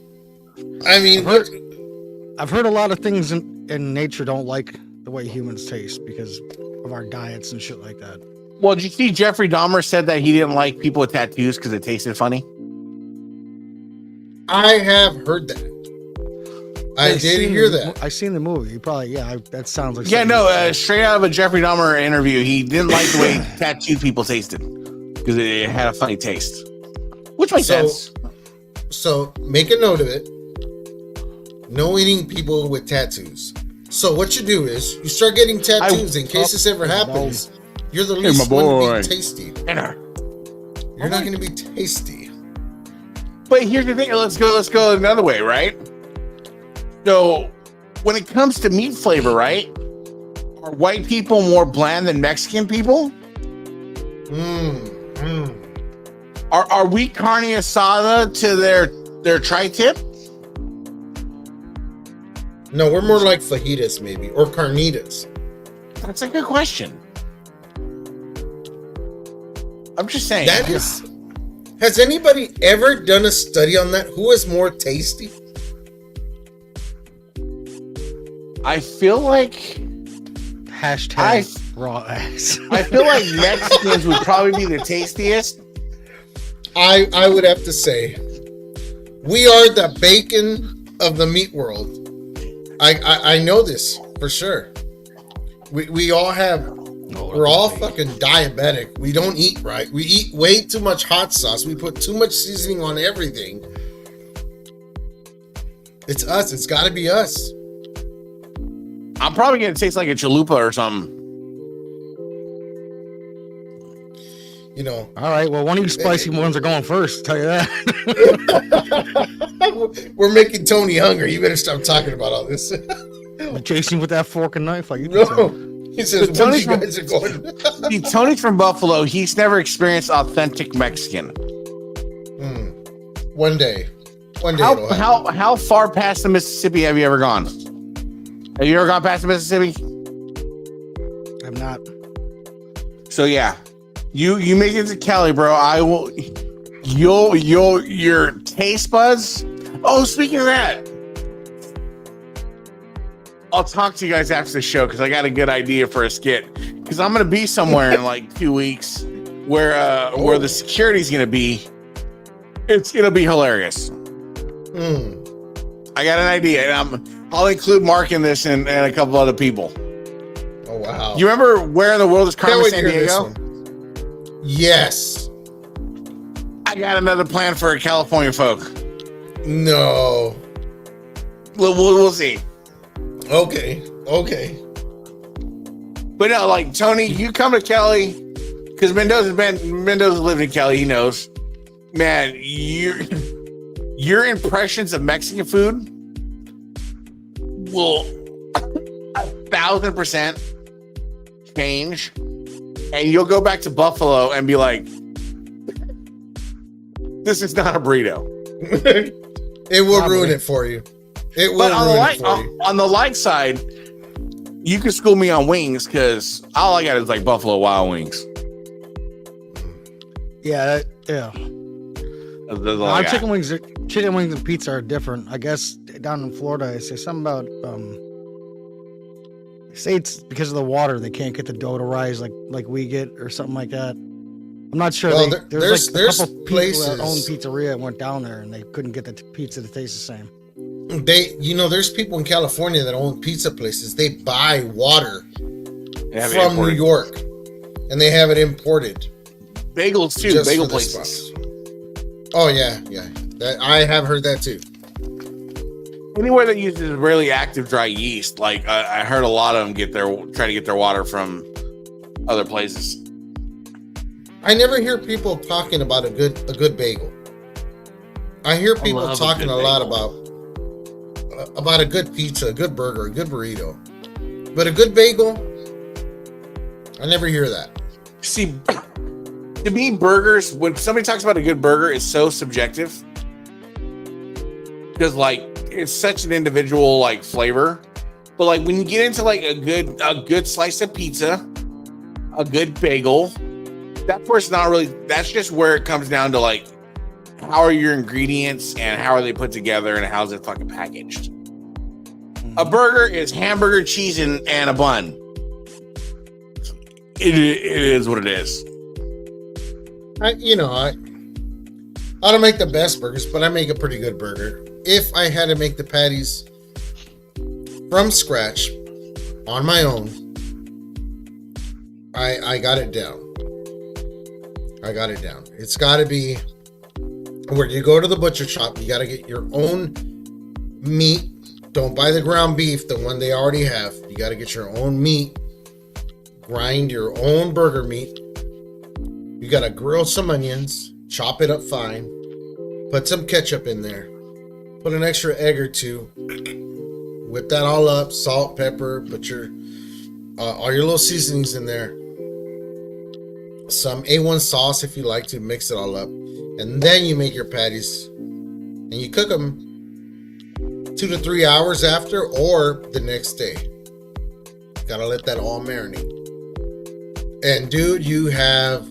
I mean, I've heard a lot of things in nature don't like the way humans taste because of our diets and shit like that. Well, did you see Jeffrey Dahmer said that he didn't like people with tattoos because it tasted funny? I have heard that. I did hear that. I seen the movie. You probably that sounds like Yeah, something no, you'd say. straight out of a Jeffrey Dahmer interview, he didn't like the way tattooed people tasted because it had a funny taste, which makes sense. So make a note of it. No eating people with tattoos. So what you do is you start getting tattoos in case this ever happens. You're the least one to be tasty. You're not going to be tasty. But here's the thing. Let's go another way, right? So when it comes to meat flavor, right? Are white people more bland than Mexican people? Are we carne asada to their tri-tip? No, we're more like fajitas maybe, or carnitas. That's a good question. I'm just saying. That is. Has anybody ever done a study on that? Who is more tasty? I feel like Hashtag raw eggs. I feel like Mexicans would probably be the tastiest. I would have to say, we are the bacon of the meat world. I know this for sure. We all have. We're all fucking diabetic. We don't eat right. We eat way too much hot sauce. We put too much seasoning on everything. It's us. It's got to be us. I'm probably gonna taste like a chalupa or something. You know. All right. Well, one of you spicy ones are going first. I'll tell you that. We're making Tony hungry. You better stop talking about all this. I'm chasing with that fork and knife like you No. He says, But Tony's you guys are going. See, Tony's from Buffalo. He's never experienced authentic Mexican. One day. One day. it'll happen. How far past the Mississippi have you ever gone? Have you ever gone past the Mississippi? I'm not. So yeah, you make it to Cali, bro. I will. Your taste buds. Oh, speaking of that, I'll talk to you guys after the show because I got a good idea for a skit. Because I'm gonna be somewhere in like 2 weeks where the security's gonna be. It's gonna be hilarious. I got an idea, and I'll include Mark in this and a couple other people. Oh wow! You remember Where in the World is Can't Carmen wait to San hear this Diego? one. Yes. I got another plan for California folk. No. We'll see. Okay. But no, like Tony, you come to Cali because Mendoza's lived in Cali. He knows, man. Your impressions of Mexican food will 1,000% change, and you'll go back to Buffalo and be like, "This is not a burrito." It will ruin it for you. It will But on ruin it for you. on the light side, you can school me on wings because all I got is like Buffalo Wild Wings. Yeah. Yeah. That's all I got. Chicken wings and pizza are different. I guess down in Florida, they say something about they say it's because of the water they can't get the dough to rise like we get or something like that. I'm not sure. Well, there's there's a couple places- people that own pizzeria and went down there and they couldn't get the pizza to taste the same. There's people in California that own pizza places. They buy water They have it from New imported. York, and they have it imported. Bagels too. just Bagel for this places. stuff. Oh yeah. I have heard that too. Anywhere that uses really active dry yeast, like I heard a lot of them try to get their water from other places. I never hear people talking about a good bagel. I hear people love a talking good a lot bagel. about a good pizza, a good burger, a good burrito. But a good bagel, I never hear that. See, to me, burgers, when somebody talks about a good burger, it's so subjective. Because like it's such an individual like flavor. But like when you get into like a good slice of pizza, a good bagel, that's where it's not really, that's just where it comes down to like how are your ingredients and how are they put together and how's it fucking packaged. A burger is hamburger, cheese, and a bun. It is what it is. I don't make the best burgers, but I make a pretty good burger. If I had to make the patties from scratch on my own, I got it down. It's got to be where you go to the butcher shop. You got to get your own meat don't buy the ground beef, the one they already have. You got to get your own meat. Grind your own burger meat. You got to grill some onions, chop it up fine, put some ketchup in there, put an extra egg or two, whip that all up, salt, pepper, put your all your little seasonings in there, some A1 sauce if you like to, mix it all up, and then you make your patties and you cook them 2 to 3 hours after or the next day. Gotta let that all marinate. And dude, you have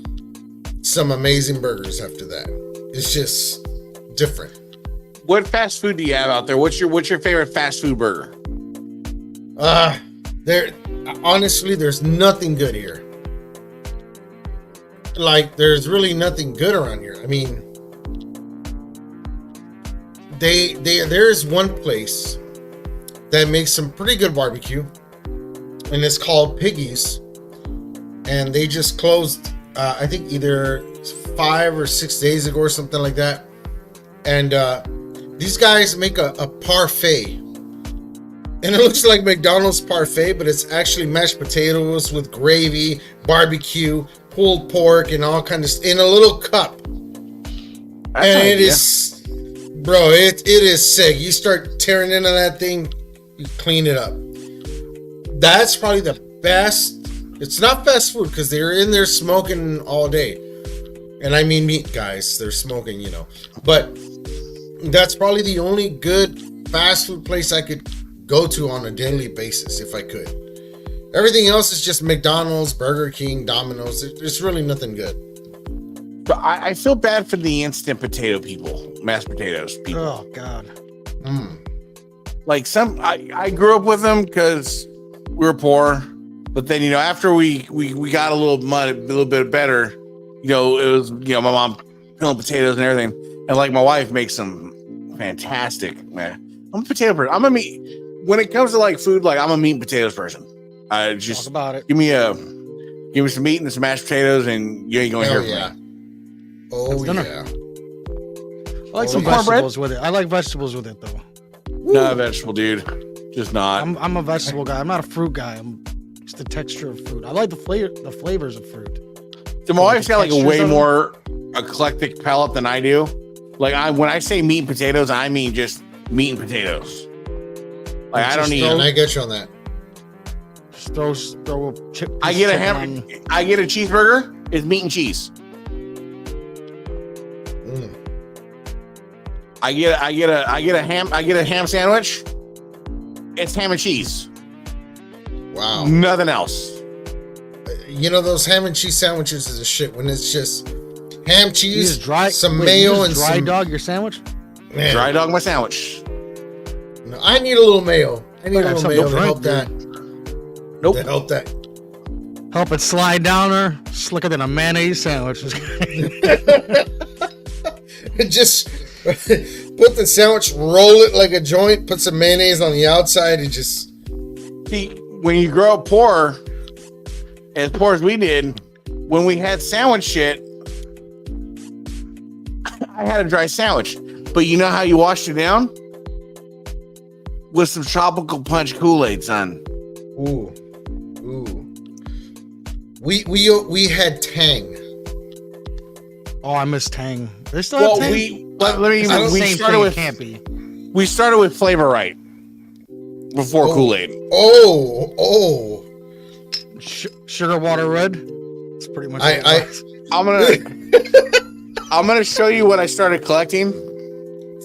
some amazing burgers after that. It's just different. What fast food do you have out there? What's your favorite fast food burger? There honestly, there's nothing good here. Like, there's really nothing good around here. I mean, there's one place that makes some pretty good barbecue, and it's called Piggy's, and they just closed I think either 5 or 6 days ago or something like that. And these guys make a parfait, and it looks like McDonald's parfait, but it's actually mashed potatoes with gravy, barbecue, pulled pork, and all kind of in a little cup. And it is, bro, it is sick. You start tearing into that thing, you clean it up. That's probably the best. It's not fast food because they're in there smoking all day. And I mean meat, guys. They're smoking, you know. But that's probably the only good fast food place I could go to on a daily basis if I could. Everything else is just McDonald's, Burger King, Domino's. There's really nothing good. But I feel bad for the instant potato people, mashed potatoes people. Oh God. Like I grew up with them because we were poor. But then, you know, after we got a little bit better, you know, it was, you know, my mom peeling potatoes and everything. And like my wife makes some fantastic, man. I'm a potato person. I'm a meat. When it comes to like food, like I'm a meat and potatoes person. I just Talk about it. give me some meat and some mashed potatoes and you ain't going to hear Hell from me. Oh, dinner. yeah. I like some cornbread? vegetables with it. I like vegetables with it though. Not a vegetable, dude. Just not. I'm a vegetable guy. I'm not a fruit guy. I'm just the texture of fruit. I like the flavors of fruit. So my wife's got like a textures way of it? more eclectic palate than I do. Like when I say meat and potatoes, I mean just meat and potatoes. Like I don't need. And I get you on that. Just throw a chip. I get a chicken ham. on- I get a cheeseburger. It's meat and cheese. Mm. I get a ham sandwich. It's ham and cheese. Wow. Nothing else. You know, those ham and cheese sandwiches is a shit when it's just ham, You cheese, just dry some wait, mayo, you and just dry some dog your sandwich. Man, Dry dog my sandwich. no, I need a little mayo. I need a Gotta little have mayo to something help to that. Nope. To help that. Help it slide down there, slicker than a mayonnaise sandwich. Just put the sandwich, roll it like a joint, put some mayonnaise on the outside, and just See, when you grow up poor, as poor as we did, when we had sandwich shit, I had a dry sandwich. But you know how you washed it down? With some tropical punch Kool-Aid, son. ooh. We had Tang. Oh, I miss Tang. They still have Well, Tang? we We started with Flavor Right before Oh. Kool-Aid. Oh. Sugar Water Red. It's pretty much. I'm gonna show you what I started collecting.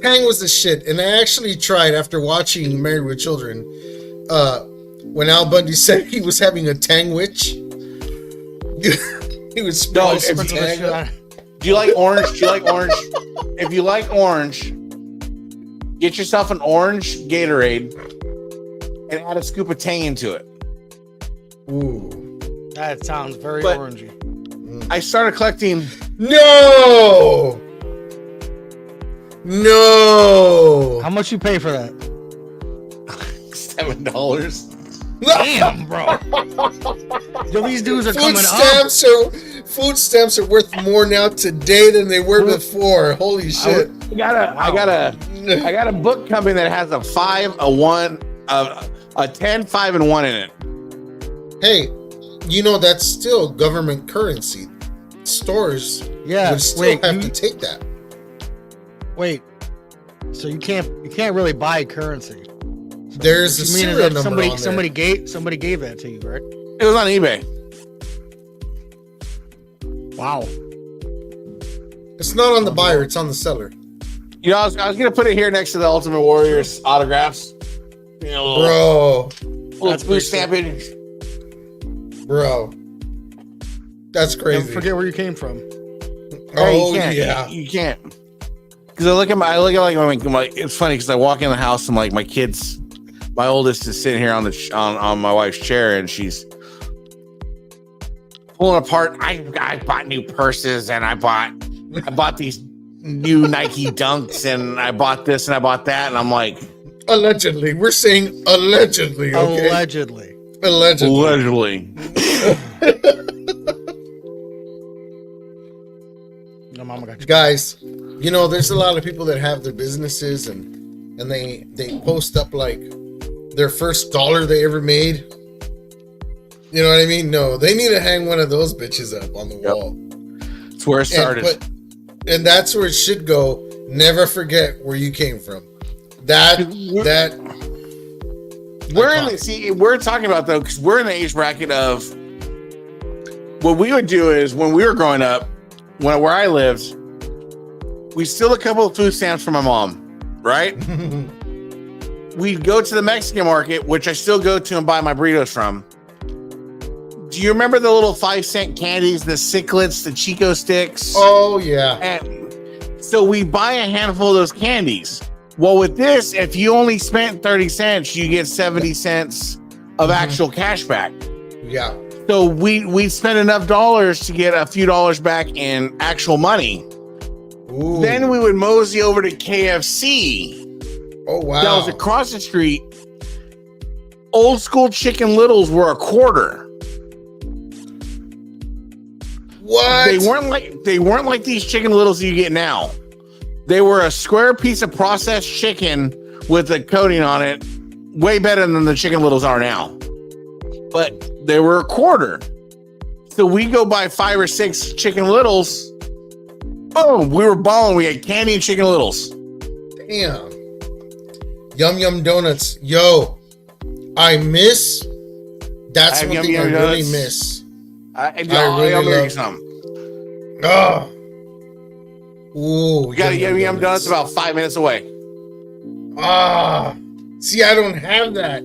Tang was the shit, and I actually tried after watching Married with Children. When Al Bundy said he was having a Tang witch, he would spill some Tang up. Do you like orange? Do you like orange? If you like orange, get yourself an orange Gatorade and add a scoop of Tang into it. Ooh. That sounds very But- orangey. I started collecting. No. How much you pay for that? $7. Damn, bro. Yo, these dudes are Food coming up. stamps are Food stamps are worth more now today than they were before. Holy shit. I got a book coming that has a 5, a 1, a 10, 5, and 1 in it. Hey, that's still government currency. Stores would still have to take that. Wait. So you can't really buy currency. There's a serial number on there. somebody gave that to you, right? It was on eBay. Wow. It's not on the buyer, it's on the seller. I was gonna put it here next to the Ultimate Warriors autographs. Bro. Little food stampage. Bro. That's crazy. Don't forget where you came from. Oh, yeah. You can't. Because I look at my it's funny because I walk in the house and like my oldest is sitting here on my wife's chair and she's pulling apart. I bought new purses and I bought these new Nike Dunks and I bought this and I bought that and I'm like, allegedly. We're saying allegedly. Okay? Allegedly. No, mama got you. Guys, there's a lot of people that have their businesses and they post up like their first dollar they ever made. You know what I mean? No, they need to hang one of those bitches up on the wall. That's where it started. And that's where it should go. Never forget where you came from. We're talking about though, because we're in the age bracket of what we would do is when we were growing up, where I lived, we steal a couple of food stamps from my mom, right? We'd go to the Mexican market, which I still go to and buy my burritos from. Do you remember the little 5-cent candies, the Ciclets, the Chico sticks? Oh, yeah. And so we buy a handful of those candies. Well, with this, if you only spent 30 cents, you get 70 cents of actual cash back. Yeah. So we spent enough dollars to get a few dollars back in actual money. Ooh. Then we would mosey over to KFC. Oh, wow. That was across the street. Old school Chicken Littles were a quarter. What? They weren't like these Chicken Littles you get now. They were a square piece of processed chicken with a coating on it. Way better than the Chicken Littles are now. But they were a quarter. So we go buy 5 or 6 Chicken Littles. Oh, we were balling. We had candy and Chicken Littles. Damn. Yum Yum Donuts. Yo, I miss. That's one thing I really miss. I'll make you some. Oh. Ooh. We got a Yum Yum Donuts about 5 minutes away. See, I don't have that.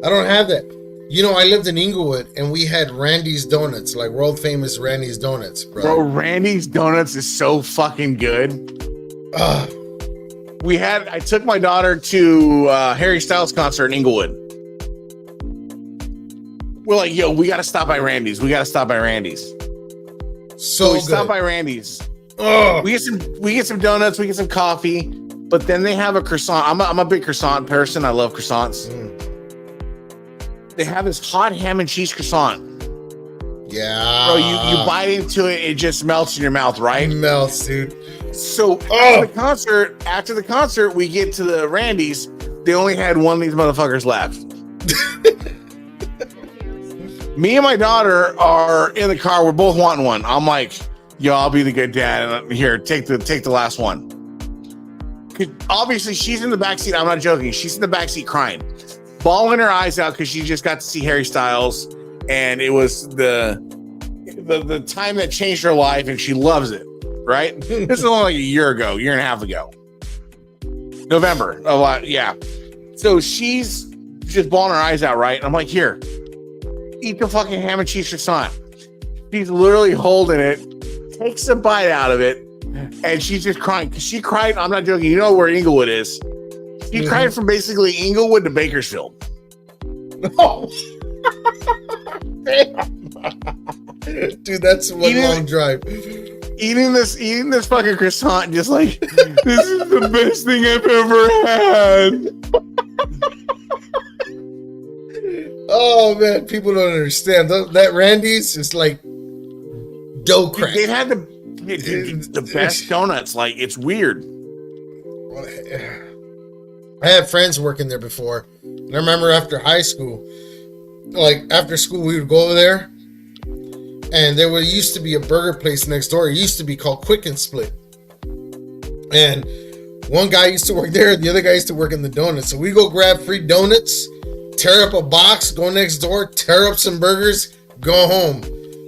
I lived in Inglewood and we had Randy's Donuts, like world famous Randy's Donuts, bro. Bro, Randy's Donuts is so fucking good. I took my daughter to Harry Styles concert in Inglewood. We're like, yo, we got to stop by Randy's. So we stop by Randy's. We get some donuts, we get some coffee, but then they have a croissant. I'm a big croissant person. I love croissants. They have this hot ham and cheese croissant. Yeah. Bro, you bite into it, it just melts in your mouth, right? It melts, dude. So after the concert, we get to the Randy's. They only had one of these motherfuckers left. Me and my daughter are in the car. We're both wanting one. I'm like, yo, I'll be the good dad. And here, take the last one. Obviously, she's in the backseat. I'm not joking. She's in the backseat crying, bawling her eyes out because she just got to see Harry Styles, and it was the time that changed her life, and she loves it. Right? This is only like a year and a half ago. November. Yeah. So she's just bawling her eyes out, right? And I'm like, here, eat the fucking ham and cheese croissant. She's literally holding it, takes a bite out of it, and she's just crying. Because she cried, I'm not joking, you know where Inglewood is. She cried from basically Inglewood to Bakersfield. Oh. Dude, that's one long drive. Eating this fucking croissant, just like, this is the best thing I've ever had. Oh man, people don't understand. That Randy's is like dough Dude, crack. they've had the best donuts. Like, it's weird. I had friends working there before. And I remember after high school, like after school, we would go over there. And there used to be a burger place next door. It used to be called Quick and Split. And one guy used to work there. The other guy used to work in the donuts. So we go grab free donuts, tear up a box, go next door, tear up some burgers, go home.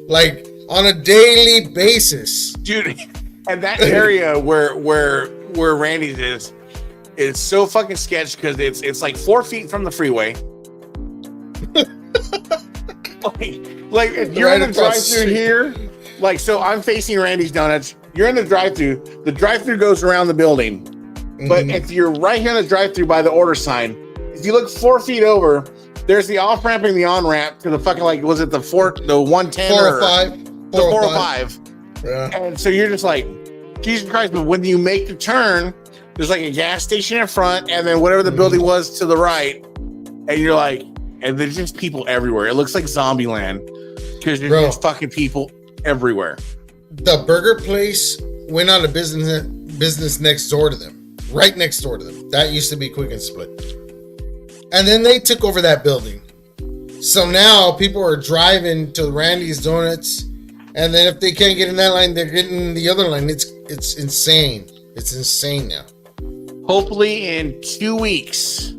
Like on a daily basis. Dude, and that area where Randy's is so fucking sketch because it's like 4 feet from the freeway. like if you're Right in the across the drive-thru street. here, like, so I'm facing Randy's Donuts. You're in the drive-thru. The drive-thru goes around the building. But if you're right here in the drive-thru by the order sign, if you look 4 feet over, there's the off-ramp and the on-ramp to the fucking, like, was it the 110 or 405. the 405? Yeah. And so you're just like, Jesus Christ, but when you make the turn, there's like a gas station in front and then whatever the building was to the right. And you're like, and there's just people everywhere. It looks like Zombieland because there's Bro. just fucking people everywhere. The burger place went out of business next door to them. Right next door to them. That used to be Quick and Split. And then they took over that building. So now people are driving to Randy's Donuts. And then if they can't get in that line, they're getting in the other line. It's insane. It's insane now. Hopefully in 2 weeks,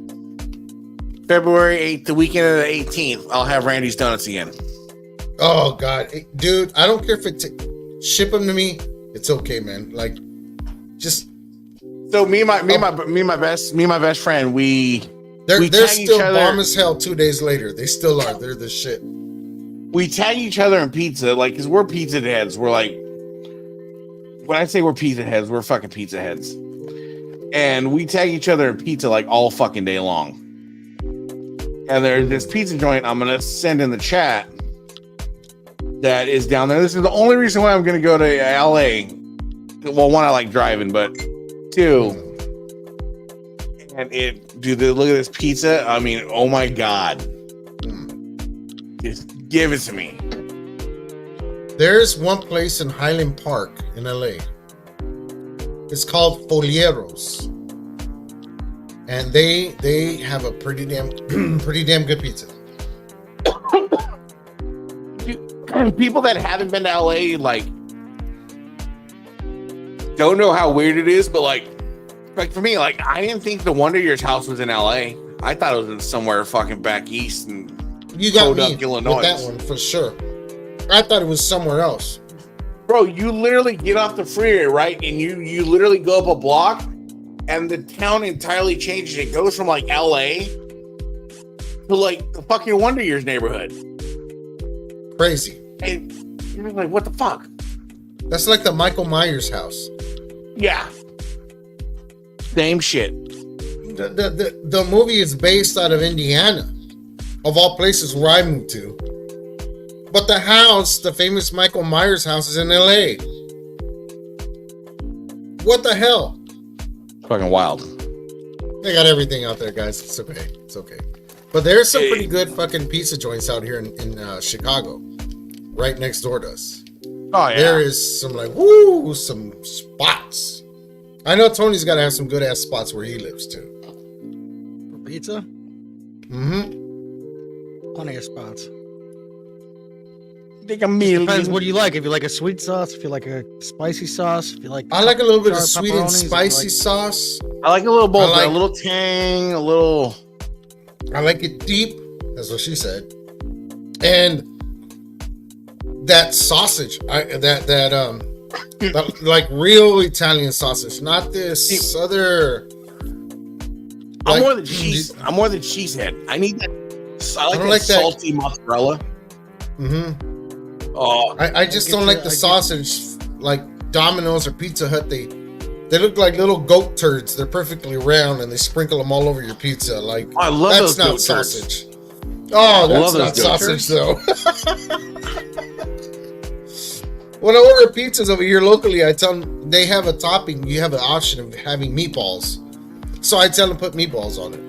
February 8th, the weekend of the 18th, I'll have Randy's Donuts again. Oh God, dude! I don't care if ship them to me. It's okay, man. Like, just So me and my best friend, we they're tag each still other. bomb as hell 2 days later. They still are. They're the shit. We tag each other in pizza, like, because we're pizza heads. We're like, when I say we're pizza heads, we're fucking pizza heads. And we tag each other in pizza like all fucking day long. And there's this pizza joint I'm gonna send in the chat that is down there. This is the only reason why I'm gonna go to LA. Well, one, I like driving, but two, and dude, look at this pizza. I mean, oh my God. Just give it to me. There's one place in Highland Park in LA. It's called Folieros, and they have a pretty damn good pizza. People that haven't been to LA, like, don't know how weird it is, but like for me, like, I didn't think the Wonder Years house was in LA. I thought it was in somewhere fucking back east and You got me Podunk, Illinois. with that one for sure. I thought it was somewhere else. Bro, you literally get off the freeway, right? And you literally go up a block and the town entirely changes. It goes from like LA to like the fucking Wonder Years neighborhood. Crazy. And you're like, what the fuck? That's like the Michael Myers house. Yeah. Same shit. The movie is based out of Indiana, of all places where I moved to. But the house, the famous Michael Myers house, is in LA. What the hell? Fucking wild. They got everything out there, guys. It's okay. It's okay. But there's some pretty good fucking pizza joints out here in Chicago, right next door to us. Oh yeah. There is some some spots. I know Tony's got to have some good ass spots where he lives too. For pizza, plenty of spots. Think a million. Depends what do you like. If you like a sweet sauce, if you like a spicy sauce, if you like I like a little bit of sharp sweet and pepperonis, if you spicy like- sauce. I like a little both, I like- a little tang, a little. I like it deep. That's what she said. And that sausage, that like real Italian sausage, not this other. I'm like- more than cheese. I'm more than cheesehead. I need that. I like don't that like that- salty mozzarella. Mm-hmm. Oh, I just get don't you- like the sausage like Domino's or Pizza Hut. They look like little goat turds. They're perfectly round and they sprinkle them all over your pizza. Like, I love that's those not goat turds. sausage. Oh, that's love not those goat sausage though. When I order pizzas over here locally, I tell them they have a topping. You have an option of having meatballs, so I tell them put meatballs on it.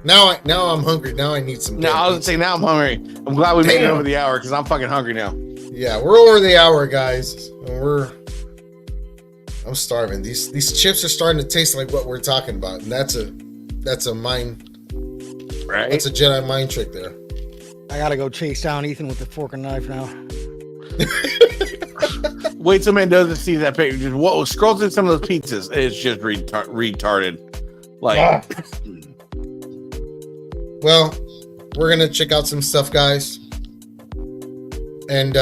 Now I'm hungry. Now I need some. No, I was gonna say now I'm hungry. I'm glad we made it Damn. over the hour because I'm fucking hungry now. Yeah, we're over the hour, guys. And I'm starving. These chips are starting to taste like what we're talking about, and that's a mind. Right? That's a Jedi mind trick there. I gotta go chase down Ethan with the fork and knife now. Wait till man doesn't see that picture. Just whoa, scroll through some of those pizzas. It's just retarded. Like, Well, we're gonna check out some stuff, guys. And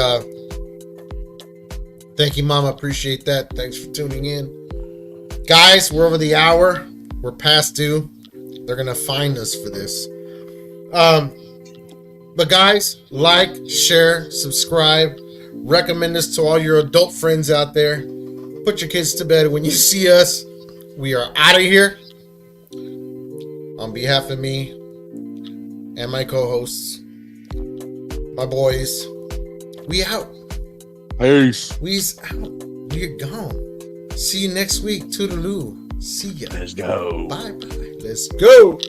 thank you, Mama. Appreciate that. Thanks for tuning in. Guys, we're over the hour. We're past due. They're gonna find us for this. But guys, like, share, subscribe, recommend us to all your adult friends out there. Put your kids to bed when you see us. We are out of here. On behalf of me and my co-hosts, my boys, we out. peace. We's out. We're gone. See you next week. Toodaloo. See ya. Let's go. Bye bye. Let's go.